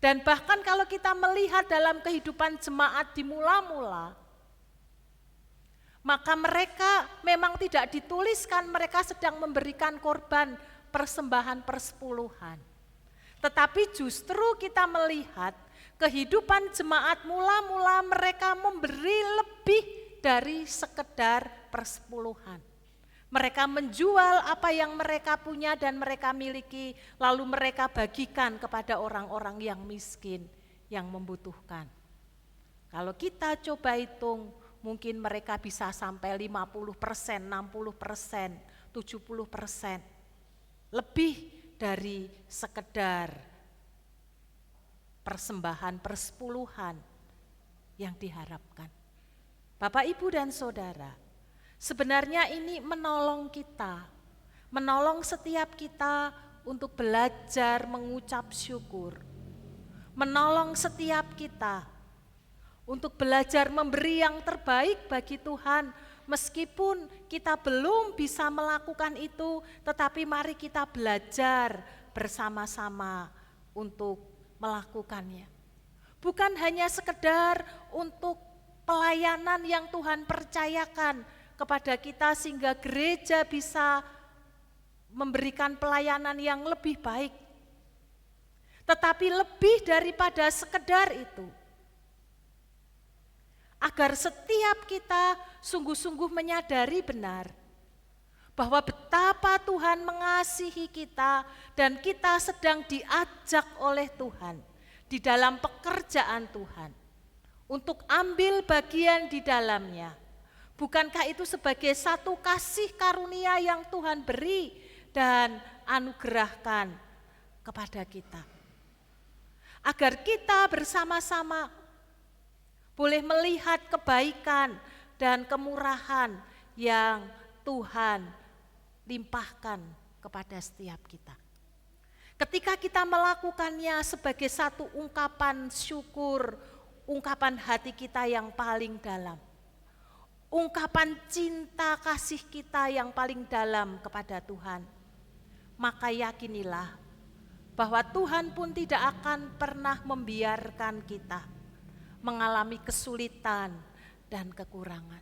Dan bahkan kalau kita melihat dalam kehidupan jemaat di mula-mula, maka mereka memang tidak dituliskan mereka sedang memberikan korban persembahan persepuluhan. Tetapi justru kita melihat kehidupan jemaat mula-mula mereka memberi lebih dari sekedar persepuluhan. Mereka menjual apa yang mereka punya dan mereka miliki, lalu mereka bagikan kepada orang-orang yang miskin, yang membutuhkan. Kalau kita coba hitung, mungkin mereka bisa sampai 50%, 60%, 70%. Lebih dari sekedar persembahan persepuluhan yang diharapkan. Bapak, Ibu, dan Saudara, sebenarnya ini menolong kita, menolong setiap kita untuk belajar mengucap syukur, menolong setiap kita untuk belajar memberi yang terbaik bagi Tuhan. Meskipun kita belum bisa melakukan itu, tetapi mari kita belajar bersama-sama untuk melakukannya. Bukan hanya sekedar untuk pelayanan yang Tuhan percayakan kepada kita sehingga gereja bisa memberikan pelayanan yang lebih baik. Tetapi lebih daripada sekedar itu, agar setiap kita sungguh-sungguh menyadari benar bahwa betapa Tuhan mengasihi kita dan kita sedang diajak oleh Tuhan di dalam pekerjaan Tuhan untuk ambil bagian di dalamnya. Bukankah itu sebagai satu kasih karunia yang Tuhan beri dan anugerahkan kepada kita, agar kita bersama-sama boleh melihat kebaikan dan kemurahan yang Tuhan limpahkan kepada setiap kita. Ketika kita melakukannya sebagai satu ungkapan syukur, ungkapan hati kita yang paling dalam, ungkapan cinta kasih kita yang paling dalam kepada Tuhan, maka yakinilah bahwa Tuhan pun tidak akan pernah membiarkan kita mengalami kesulitan dan kekurangan.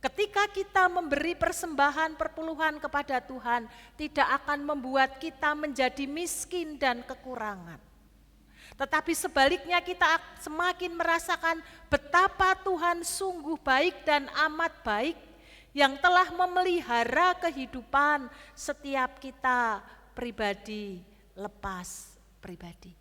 Ketika kita memberi persembahan perpuluhan kepada Tuhan, tidak akan membuat kita menjadi miskin dan kekurangan. Tetapi sebaliknya kita semakin merasakan betapa Tuhan sungguh baik dan amat baik yang telah memelihara kehidupan setiap kita pribadi lepas pribadi.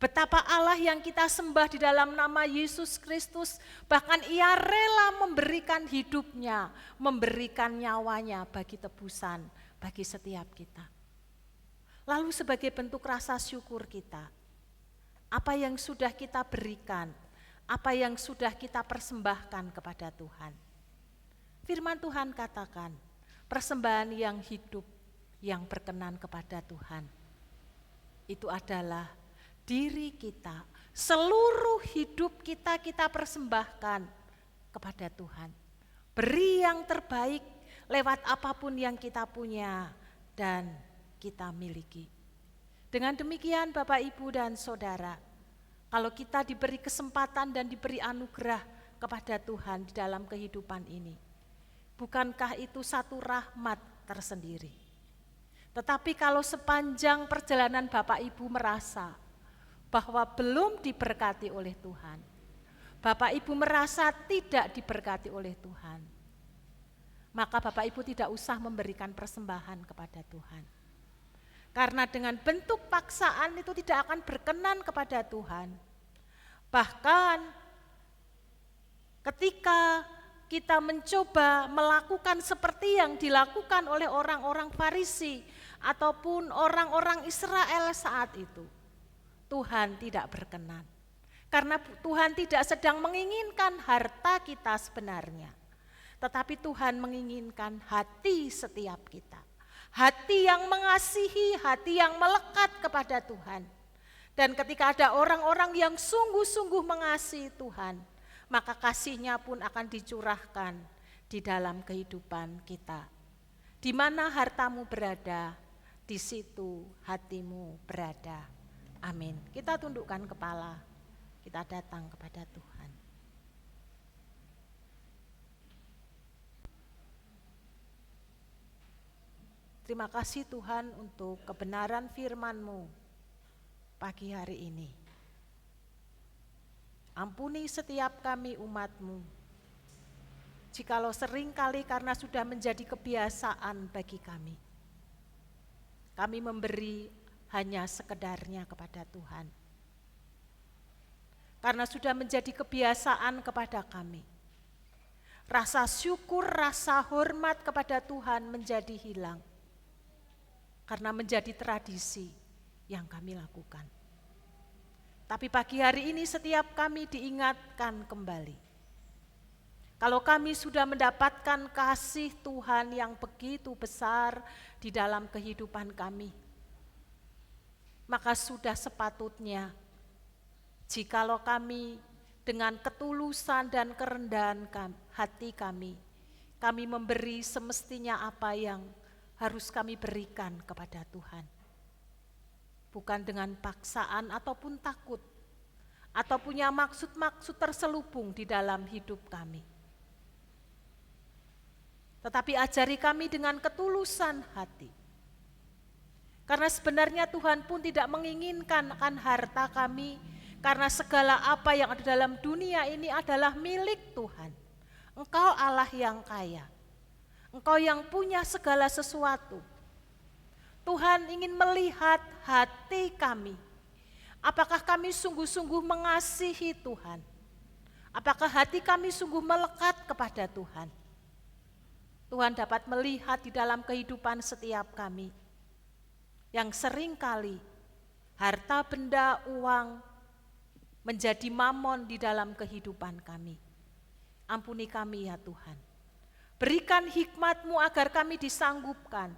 Betapa Allah yang kita sembah di dalam nama Yesus Kristus, bahkan Ia rela memberikan hidupnya, memberikan nyawanya bagi tebusan, bagi setiap kita. Lalu sebagai bentuk rasa syukur kita, apa yang sudah kita berikan, apa yang sudah kita persembahkan kepada Tuhan. Firman Tuhan katakan, persembahan yang hidup, yang berkenan kepada Tuhan, itu adalah diri kita, seluruh hidup kita persembahkan kepada Tuhan. Beri yang terbaik lewat apapun yang kita punya dan kita miliki. Dengan demikian Bapak, Ibu, dan Saudara, kalau kita diberi kesempatan dan diberi anugerah kepada Tuhan di dalam kehidupan ini, bukankah itu satu rahmat tersendiri? Tetapi kalau sepanjang perjalanan Bapak Ibu merasa bahwa belum diberkati oleh Tuhan, Bapak Ibu merasa tidak diberkati oleh Tuhan, maka Bapak Ibu tidak usah memberikan persembahan kepada Tuhan. Karena dengan bentuk paksaan itu tidak akan berkenan kepada Tuhan. Bahkan ketika kita mencoba melakukan seperti yang dilakukan oleh orang-orang Farisi ataupun orang-orang Israel saat itu, Tuhan tidak berkenan. Karena Tuhan tidak sedang menginginkan harta kita sebenarnya, tetapi Tuhan menginginkan hati setiap kita. Hati yang mengasihi, hati yang melekat kepada Tuhan. Dan ketika ada orang-orang yang sungguh-sungguh mengasihi Tuhan, maka kasih-Nya pun akan dicurahkan di dalam kehidupan kita. Di mana hartamu berada, di situ hatimu berada. Amin. Kita tundukkan kepala, kita datang kepada Tuhan. Terima kasih Tuhan untuk kebenaran firman-Mu pagi hari ini. Ampuni setiap kami umat-Mu, jikalau seringkali karena sudah menjadi kebiasaan bagi kami memberi hanya sekedarnya kepada Tuhan. Karena sudah menjadi kebiasaan kepada kami, rasa syukur, rasa hormat kepada Tuhan menjadi hilang. Karena menjadi tradisi yang kami lakukan. Tapi pagi hari ini setiap kami diingatkan kembali. Kalau kami sudah mendapatkan kasih Tuhan yang begitu besar di dalam kehidupan kami, maka sudah sepatutnya jikalau kami dengan ketulusan dan kerendahan hati kami memberi semestinya apa yang harus kami berikan kepada Tuhan. Bukan dengan paksaan ataupun takut, atau punya maksud-maksud terselubung di dalam hidup kami. Tetapi ajari kami dengan ketulusan hati. Karena sebenarnya Tuhan pun tidak menginginkan akan harta kami, karena segala apa yang ada dalam dunia ini adalah milik Tuhan. Engkau Allah yang kaya. Engkau yang punya segala sesuatu. Tuhan ingin melihat hati kami. Apakah kami sungguh-sungguh mengasihi Tuhan? Apakah hati kami sungguh melekat kepada Tuhan? Tuhan dapat melihat di dalam kehidupan setiap kami, yang seringkali harta, benda, uang menjadi mamon di dalam kehidupan kami. Ampuni kami ya Tuhan. Berikan hikmat-Mu agar kami disanggupkan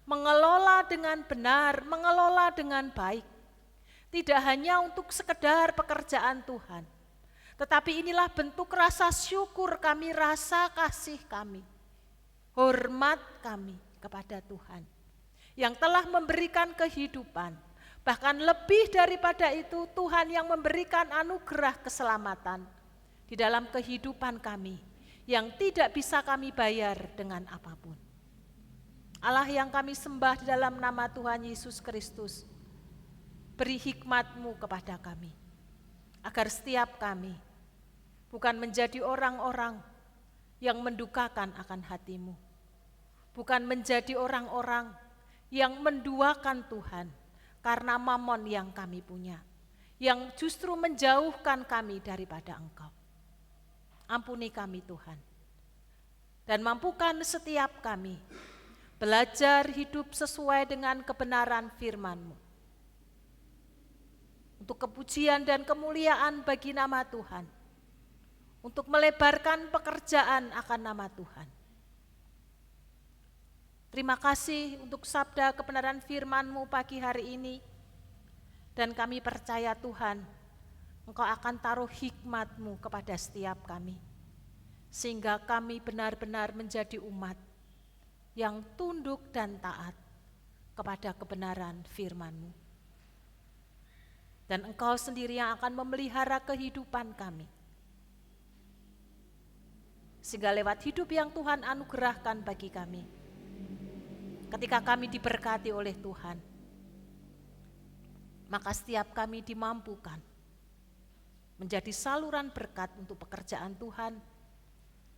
mengelola dengan benar, mengelola dengan baik. Tidak hanya untuk sekedar pekerjaan Tuhan, tetapi inilah bentuk rasa syukur kami, rasa kasih kami, hormat kami kepada Tuhan yang telah memberikan kehidupan. Bahkan lebih daripada itu, Tuhan yang memberikan anugerah keselamatan di dalam kehidupan kami, yang tidak bisa kami bayar dengan apapun. Allah yang kami sembah di dalam nama Tuhan Yesus Kristus, beri hikmat-Mu kepada kami, agar setiap kami bukan menjadi orang-orang yang mendukakan akan hati-Mu, bukan menjadi orang-orang yang menduakan Tuhan karena mamon yang kami punya, yang justru menjauhkan kami daripada Engkau. Ampuni kami Tuhan, dan mampukan setiap kami belajar hidup sesuai dengan kebenaran firman-Mu, untuk kepujian dan kemuliaan bagi nama Tuhan, untuk melebarkan pekerjaan akan nama Tuhan. Terima kasih untuk sabda kebenaran firman-Mu pagi hari ini, dan kami percaya Tuhan, Engkau akan taruh hikmat-Mu kepada setiap kami, sehingga kami benar-benar menjadi umat yang tunduk dan taat kepada kebenaran firman-Mu. Dan Engkau sendiri yang akan memelihara kehidupan kami, sehingga lewat hidup yang Tuhan anugerahkan bagi kami, ketika kami diberkati oleh Tuhan, maka setiap kami dimampukan menjadi saluran berkat untuk pekerjaan Tuhan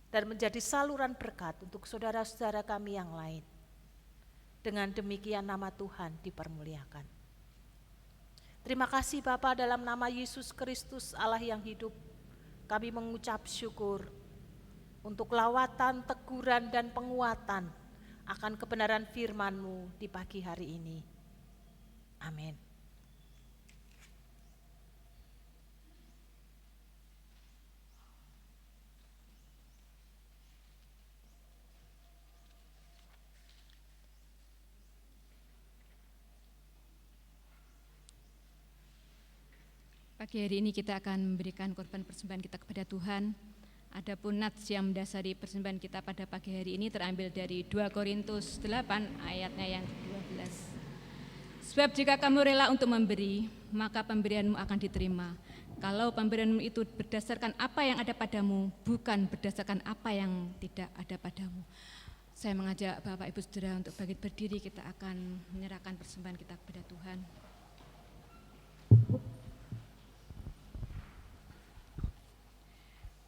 dan menjadi saluran berkat untuk saudara-saudara kami yang lain. Dengan demikian nama Tuhan dipermuliakan. Terima kasih Bapa, dalam nama Yesus Kristus Allah yang hidup, kami mengucap syukur untuk lawatan, teguran, dan penguatan akan kebenaran firman-Mu di pagi hari ini. Amin. Pagi hari ini kita akan memberikan korban persembahan kita kepada Tuhan. Adapun nats yang mendasari persembahan kita pada pagi hari ini terambil dari 2 Korintus 8 ayatnya yang ke-12. Sebab jika kamu rela untuk memberi, maka pemberianmu akan diterima. Kalau pemberianmu itu berdasarkan apa yang ada padamu, bukan berdasarkan apa yang tidak ada padamu. Saya mengajak Bapak Ibu Saudara untuk bangkit berdiri, kita akan menyerahkan persembahan kita kepada Tuhan.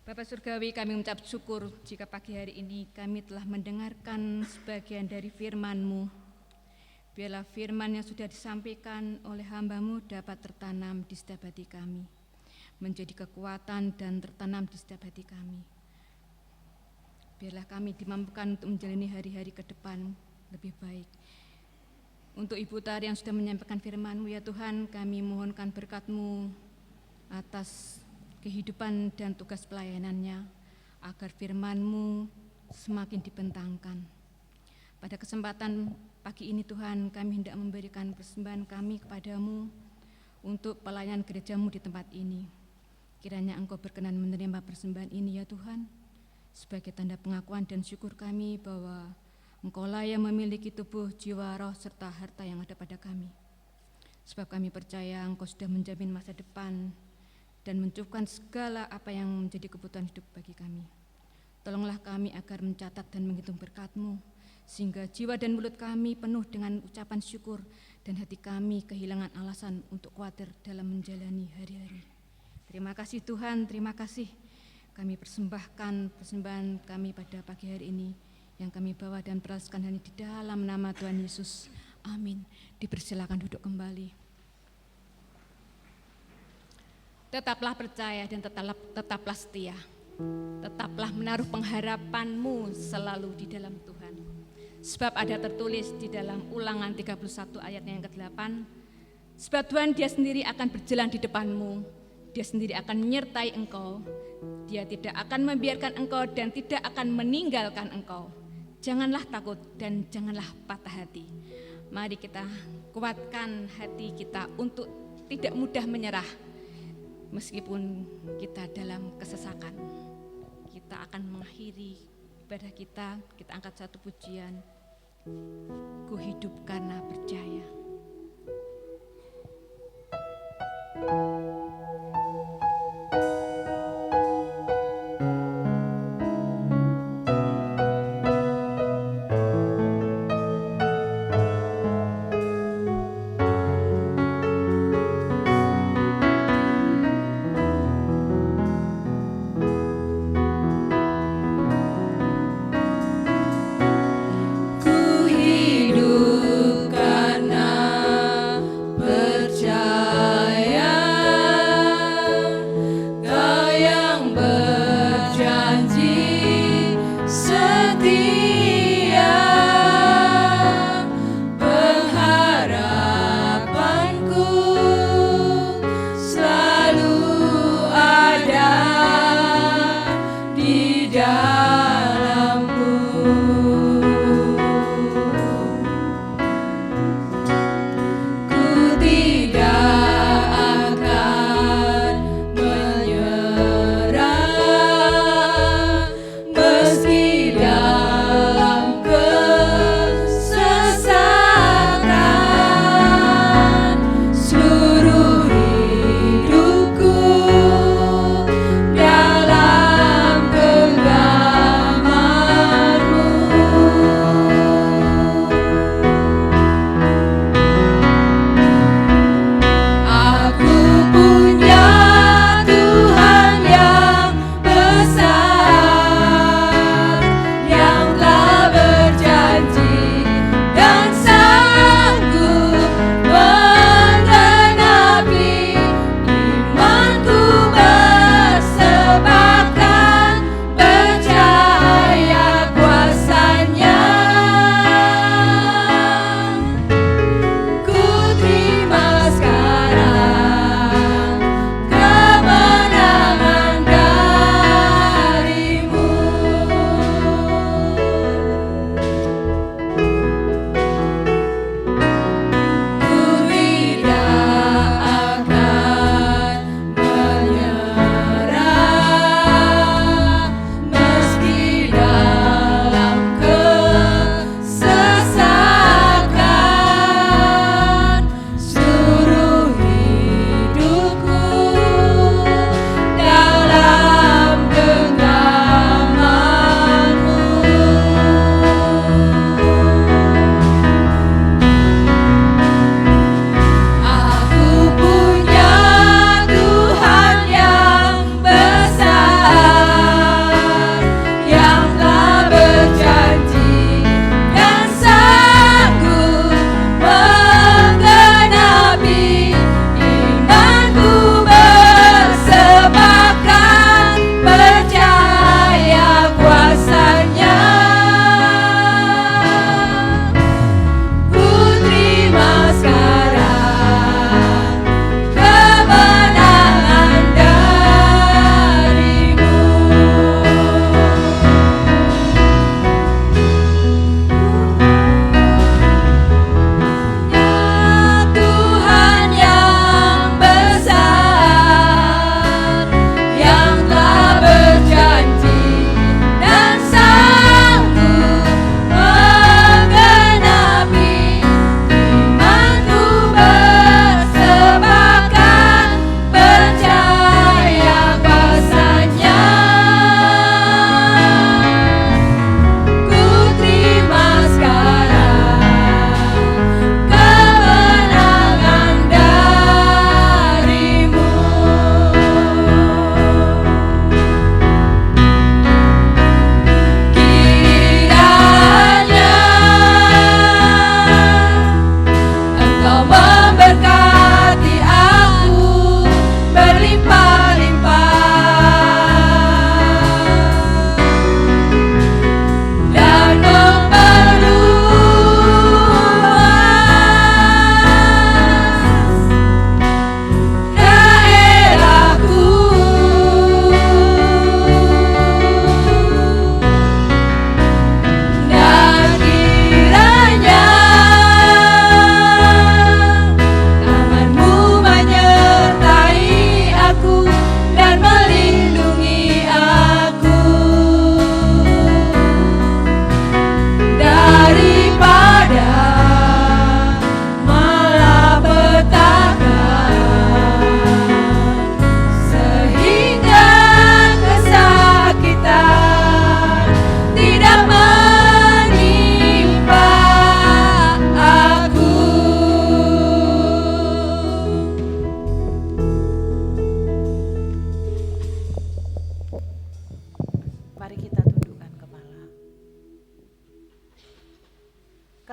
Bapak Surgawi, kami mengucap syukur jika pagi hari ini kami telah mendengarkan sebagian dari firman-Mu. Biarlah firman yang sudah disampaikan oleh hamba-Mu dapat tertanam di setiap hati kami, menjadi kekuatan dan tertanam di setiap hati kami. Biarlah kami dimampukan untuk menjalani hari-hari ke depan lebih baik. Untuk Ibu Tari yang sudah menyampaikan firman-Mu, ya Tuhan, kami mohonkan berkat-Mu atas kehidupan dan tugas pelayanannya, agar firman-Mu semakin dibentangkan. Pada kesempatan pagi ini Tuhan, kami hendak memberikan persembahan kami kepadamu untuk pelayanan gereja-Mu di tempat ini. Kiranya Engkau berkenan menerima persembahan ini ya Tuhan, sebagai tanda pengakuan dan syukur kami bahwa Engkaulah yang memiliki tubuh, jiwa, roh, serta harta yang ada pada kami. Sebab kami percaya Engkau sudah menjamin masa depan dan mencukupkan segala apa yang menjadi kebutuhan hidup bagi kami. Tolonglah kami agar mencatat dan menghitung berkat-Mu, sehingga jiwa dan mulut kami penuh dengan ucapan syukur dan hati kami kehilangan alasan untuk khawatir dalam menjalani hari-hari. Terima kasih Tuhan, terima kasih. Kami persembahkan persembahan kami pada pagi hari ini yang kami bawa dan peraskan hanya di dalam nama Tuhan Yesus. Amin. Dipersilakan duduk kembali. Tetaplah percaya dan tetaplah setia. Tetaplah menaruh pengharapan-Mu selalu di dalam Tuhan. Sebab ada tertulis di dalam Ulangan 31 ayatnya yang ke-8. Sebab Tuhan Dia sendiri akan berjalan di depan-Mu. Dia sendiri akan menyertai engkau. Dia tidak akan membiarkan engkau dan tidak akan meninggalkan engkau. Janganlah takut dan janganlah patah hati. Mari kita kuatkan hati kita untuk tidak mudah menyerah. Meskipun kita dalam kesesakan, kita akan mengakhiri ibadah kita angkat satu pujian. Ku hidup karena percaya.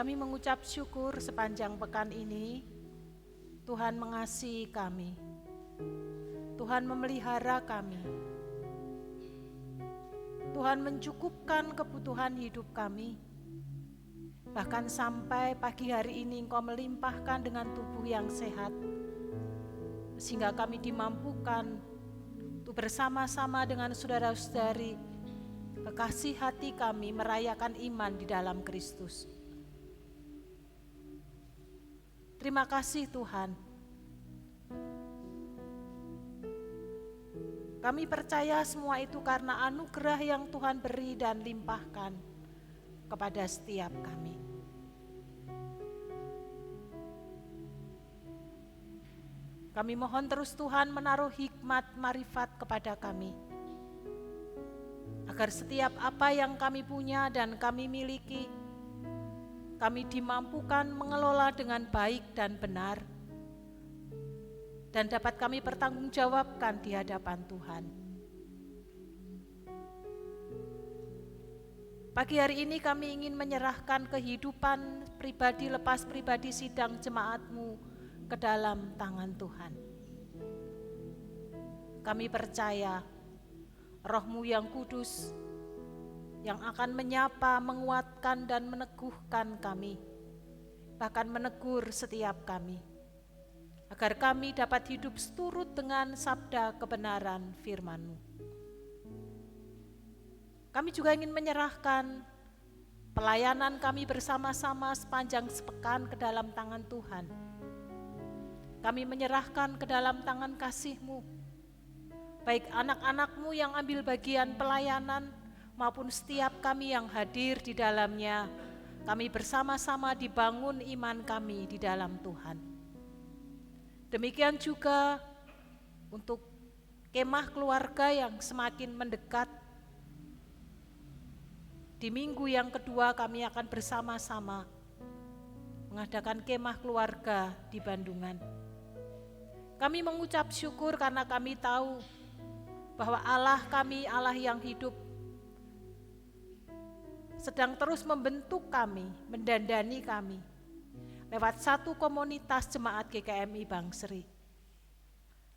Kami mengucap syukur sepanjang pekan ini, Tuhan mengasihi kami, Tuhan memelihara kami, Tuhan mencukupkan kebutuhan hidup kami. Bahkan sampai pagi hari ini Engkau melimpahkan dengan tubuh yang sehat, sehingga kami dimampukan untuk bersama-sama dengan saudara-saudari kekasih hati kami merayakan iman di dalam Kristus. Terima kasih Tuhan. Kami percaya semua itu karena anugerah yang Tuhan beri dan limpahkan kepada setiap kami. Kami mohon terus Tuhan menaruh hikmat marifat kepada kami, agar setiap apa yang kami punya dan kami miliki, kami dimampukan mengelola dengan baik dan benar, dan dapat kami pertanggungjawabkan di hadapan Tuhan. Pagi hari ini kami ingin menyerahkan kehidupan pribadi lepas pribadi sidang jemaat-Mu ke dalam tangan Tuhan. Kami percaya Roh-Mu yang kudus yang akan menyapa, menguatkan dan meneguhkan kami, bahkan menegur setiap kami, agar kami dapat hidup seturut dengan sabda kebenaran firman-Mu. Kami juga ingin menyerahkan pelayanan kami bersama-sama sepanjang sepekan ke dalam tangan Tuhan. Kami menyerahkan ke dalam tangan kasih-Mu, baik anak-anak-Mu yang ambil bagian pelayanan, maupun setiap kami yang hadir di dalamnya. Kami bersama-sama dibangun iman kami di dalam Tuhan. Demikian juga untuk kemah keluarga yang semakin mendekat. Di minggu yang kedua kami akan bersama-sama mengadakan kemah keluarga di Bandungan. Kami mengucap syukur karena kami tahu bahwa Allah kami, Allah yang hidup, sedang terus membentuk kami, mendandani kami lewat satu komunitas jemaat GKMI Bangsri.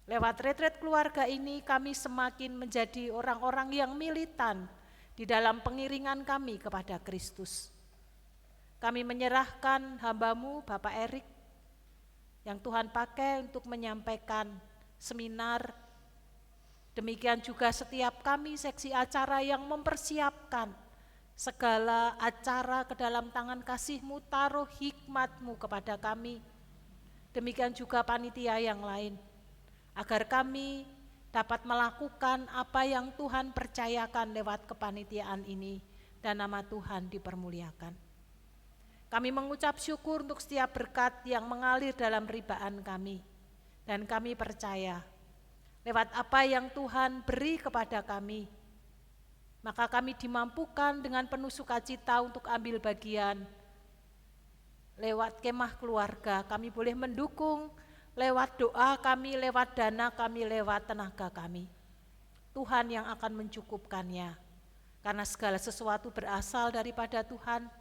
Lewat retret keluarga ini kami semakin menjadi orang-orang yang militan di dalam pengiringan kami kepada Kristus. Kami menyerahkan hamba-Mu Bapak Erik yang Tuhan pakai untuk menyampaikan seminar. Demikian juga setiap kami seksi acara yang mempersiapkan segala acara ke dalam tangan kasih-Mu, taruh hikmat-Mu kepada kami. Demikian juga panitia yang lain, agar kami dapat melakukan apa yang Tuhan percayakan lewat kepanitiaan ini dan nama Tuhan dipermuliakan. Kami mengucap syukur untuk setiap berkat yang mengalir dalam ribaan kami, dan kami percaya lewat apa yang Tuhan beri kepada kami, maka kami dimampukan dengan penuh sukacita untuk ambil bagian lewat kemah keluarga. Kami boleh mendukung lewat doa kami, lewat dana kami, lewat tenaga kami. Tuhan yang akan mencukupkannya, karena segala sesuatu berasal daripada Tuhan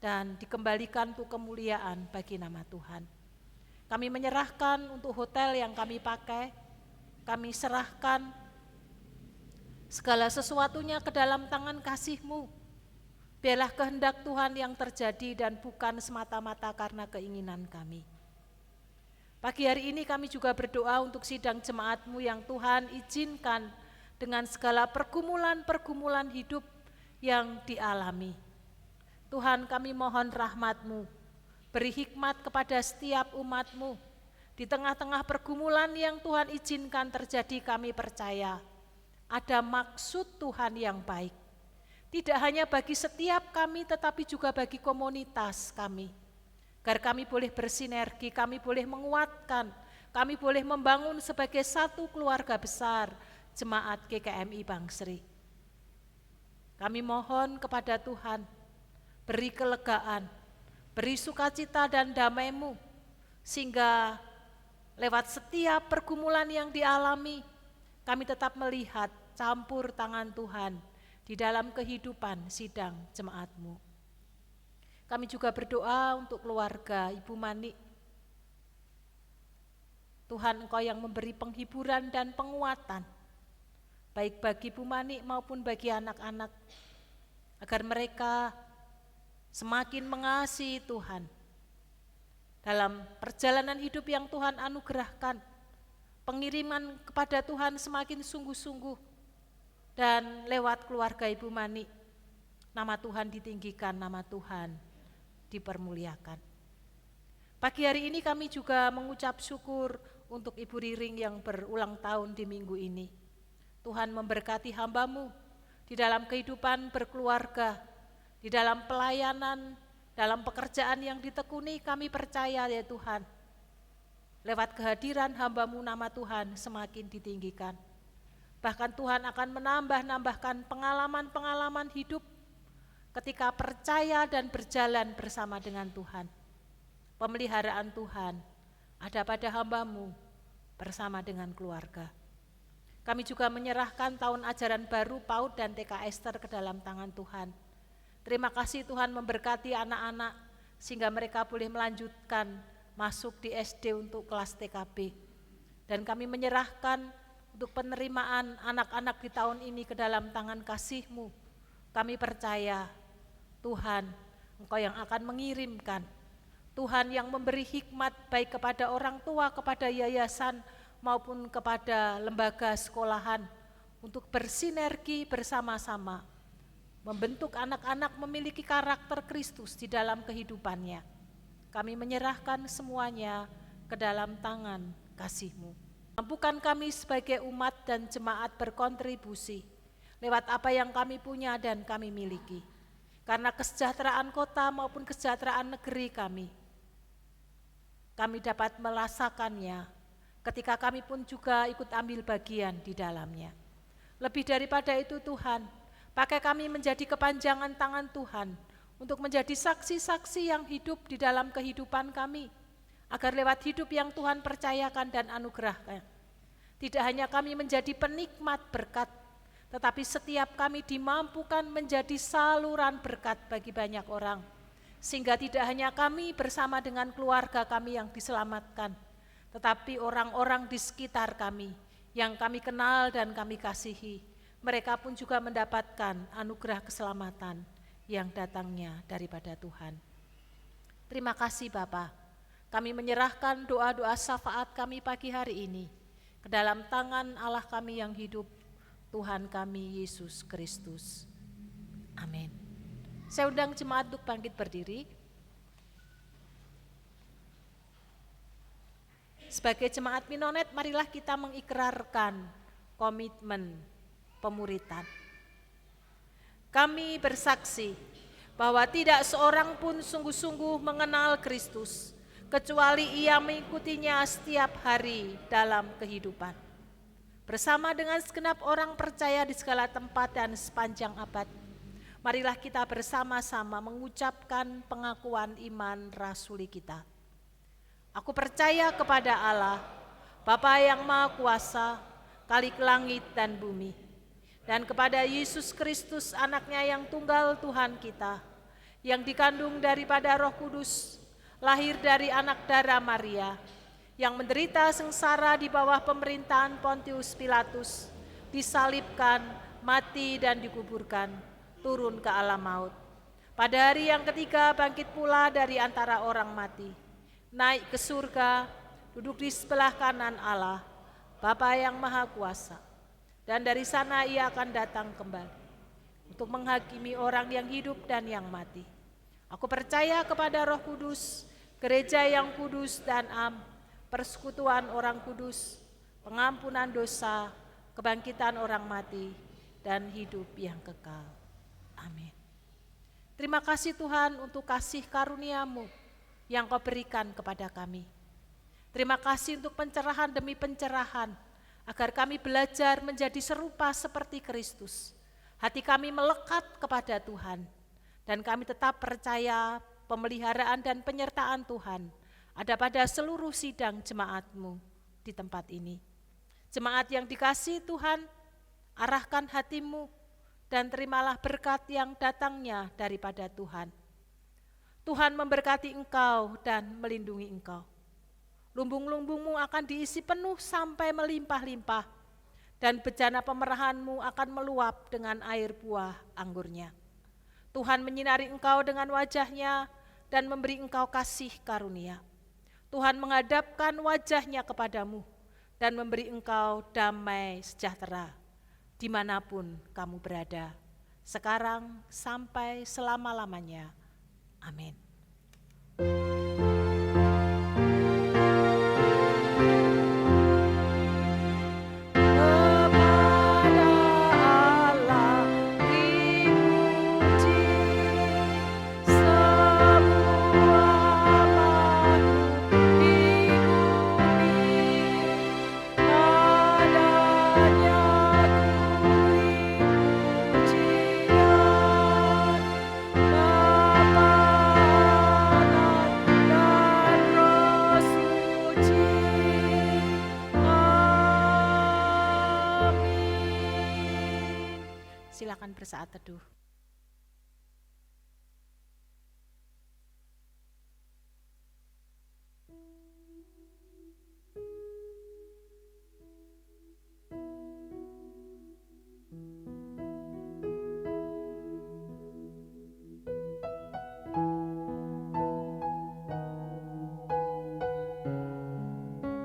dan dikembalikan untuk kemuliaan bagi nama Tuhan. Kami menyerahkan untuk hotel yang kami pakai, kami serahkan segala sesuatunya ke dalam tangan kasih-Mu. Biarlah kehendak Tuhan yang terjadi dan bukan semata-mata karena keinginan kami. Pagi hari ini kami juga berdoa untuk sidang jemaat-Mu yang Tuhan izinkan dengan segala pergumulan-pergumulan hidup yang dialami. Tuhan, kami mohon rahmat-Mu, beri hikmat kepada setiap umat-Mu. Di tengah-tengah pergumulan yang Tuhan izinkan terjadi, kami percaya ada maksud Tuhan yang baik, tidak hanya bagi setiap kami tetapi juga bagi komunitas kami, agar kami boleh bersinergi, kami boleh menguatkan, kami boleh membangun sebagai satu keluarga besar jemaat GKMI Bangsri. Kami mohon kepada Tuhan, beri kelegaan, beri sukacita dan damai-Mu, sehingga lewat setiap pergumulan yang dialami, kami tetap melihat campur tangan Tuhan di dalam kehidupan sidang jemaat-Mu. Kami juga berdoa untuk keluarga Ibu Mani. Tuhan, Engkau yang memberi penghiburan dan penguatan, baik bagi Ibu Mani maupun bagi anak-anak, agar mereka semakin mengasihi Tuhan dalam perjalanan hidup yang Tuhan anugerahkan. Pengiriman kepada Tuhan semakin sungguh-sungguh, dan lewat keluarga Ibu Mani, nama Tuhan ditinggikan, nama Tuhan dipermuliakan. Pagi hari ini kami juga mengucap syukur untuk Ibu Riring yang berulang tahun di minggu ini. Tuhan memberkati hamba-Mu di dalam kehidupan berkeluarga, di dalam pelayanan, dalam pekerjaan yang ditekuni. Kami percaya ya Tuhan, lewat kehadiran hamba-Mu nama Tuhan semakin ditinggikan. Bahkan Tuhan akan menambahkan pengalaman-pengalaman hidup ketika percaya dan berjalan bersama dengan Tuhan. Pemeliharaan Tuhan ada pada hamba-Mu bersama dengan keluarga. Kami juga menyerahkan tahun ajaran baru PAUD dan TK Ester ke dalam tangan Tuhan. Terima kasih Tuhan memberkati anak-anak sehingga mereka boleh melanjutkan masuk di SD untuk kelas TKB. Dan kami menyerahkan untuk penerimaan anak-anak di tahun ini ke dalam tangan kasih-Mu. Kami percaya Tuhan, Engkau yang akan mengirimkan, Tuhan yang memberi hikmat baik kepada orang tua, kepada yayasan maupun kepada lembaga sekolahan untuk bersinergi bersama-sama, membentuk anak-anak memiliki karakter Kristus di dalam kehidupannya. Kami menyerahkan semuanya ke dalam tangan kasih-Mu. Mampukan kami sebagai umat dan jemaat berkontribusi lewat apa yang kami punya dan kami miliki. Karena kesejahteraan kota maupun kesejahteraan negeri kami dapat merasakannya ketika kami pun juga ikut ambil bagian di dalamnya. Lebih daripada itu Tuhan, pakai kami menjadi kepanjangan tangan Tuhan untuk menjadi saksi-saksi yang hidup di dalam kehidupan kami, agar lewat hidup yang Tuhan percayakan dan anugerahkan, tidak hanya kami menjadi penikmat berkat, tetapi setiap kami dimampukan menjadi saluran berkat bagi banyak orang, sehingga tidak hanya kami bersama dengan keluarga kami yang diselamatkan, tetapi orang-orang di sekitar kami yang kami kenal dan kami kasihi, mereka pun juga mendapatkan anugerah keselamatan yang datangnya daripada Tuhan. Terima kasih Bapa. Kami menyerahkan doa-doa syafaat kami pagi hari ini ke dalam tangan Allah kami yang hidup, Tuhan kami Yesus Kristus. Amin. Saya undang jemaat untuk bangkit berdiri. Sebagai jemaat Minonet, marilah kita mengikrarkan komitmen pemuritan. Kami bersaksi bahwa tidak seorang pun sungguh-sungguh mengenal Kristus, kecuali ia mengikutinya setiap hari dalam kehidupan. Bersama dengan segenap orang percaya di segala tempat dan sepanjang abad, marilah kita bersama-sama mengucapkan pengakuan iman rasuli kita. Aku percaya kepada Allah, Bapa yang Maha Kuasa, Khalik langit dan bumi, dan kepada Yesus Kristus anaknya yang tunggal Tuhan kita, yang dikandung daripada Roh Kudus, lahir dari anak darah Maria, yang menderita sengsara di bawah pemerintahan Pontius Pilatus, disalibkan, mati dan dikuburkan, turun ke alam maut. Pada hari yang ketiga bangkit pula dari antara orang mati, naik ke surga, duduk di sebelah kanan Allah, Bapa yang Maha Kuasa, dan dari sana ia akan datang kembali untuk menghakimi orang yang hidup dan yang mati. Aku percaya kepada Roh Kudus, gereja yang kudus dan persekutuan orang kudus, pengampunan dosa, kebangkitan orang mati, dan hidup yang kekal. Amin. Terima kasih Tuhan untuk kasih karunia-Mu yang Kau berikan kepada kami. Terima kasih untuk pencerahan demi pencerahan, agar kami belajar menjadi serupa seperti Kristus. Hati kami melekat kepada Tuhan, dan kami tetap percaya pemeliharaan dan penyertaan Tuhan ada pada seluruh sidang jemaat-Mu di tempat ini. Jemaat yang dikasihi Tuhan, arahkan hatimu dan terimalah berkat yang datangnya daripada Tuhan. Tuhan memberkati engkau dan melindungi engkau. Lumbung-lumbungmu akan diisi penuh sampai melimpah-limpah, dan bejana pemerahanmu akan meluap dengan air buah anggurnya. Tuhan menyinari engkau dengan wajahnya dan memberi engkau kasih karunia. Tuhan menghadapkan wajahnya kepadamu dan memberi engkau damai sejahtera dimanapun kamu berada, sekarang sampai selama-lamanya. Amin. Silakan bersaat teduh.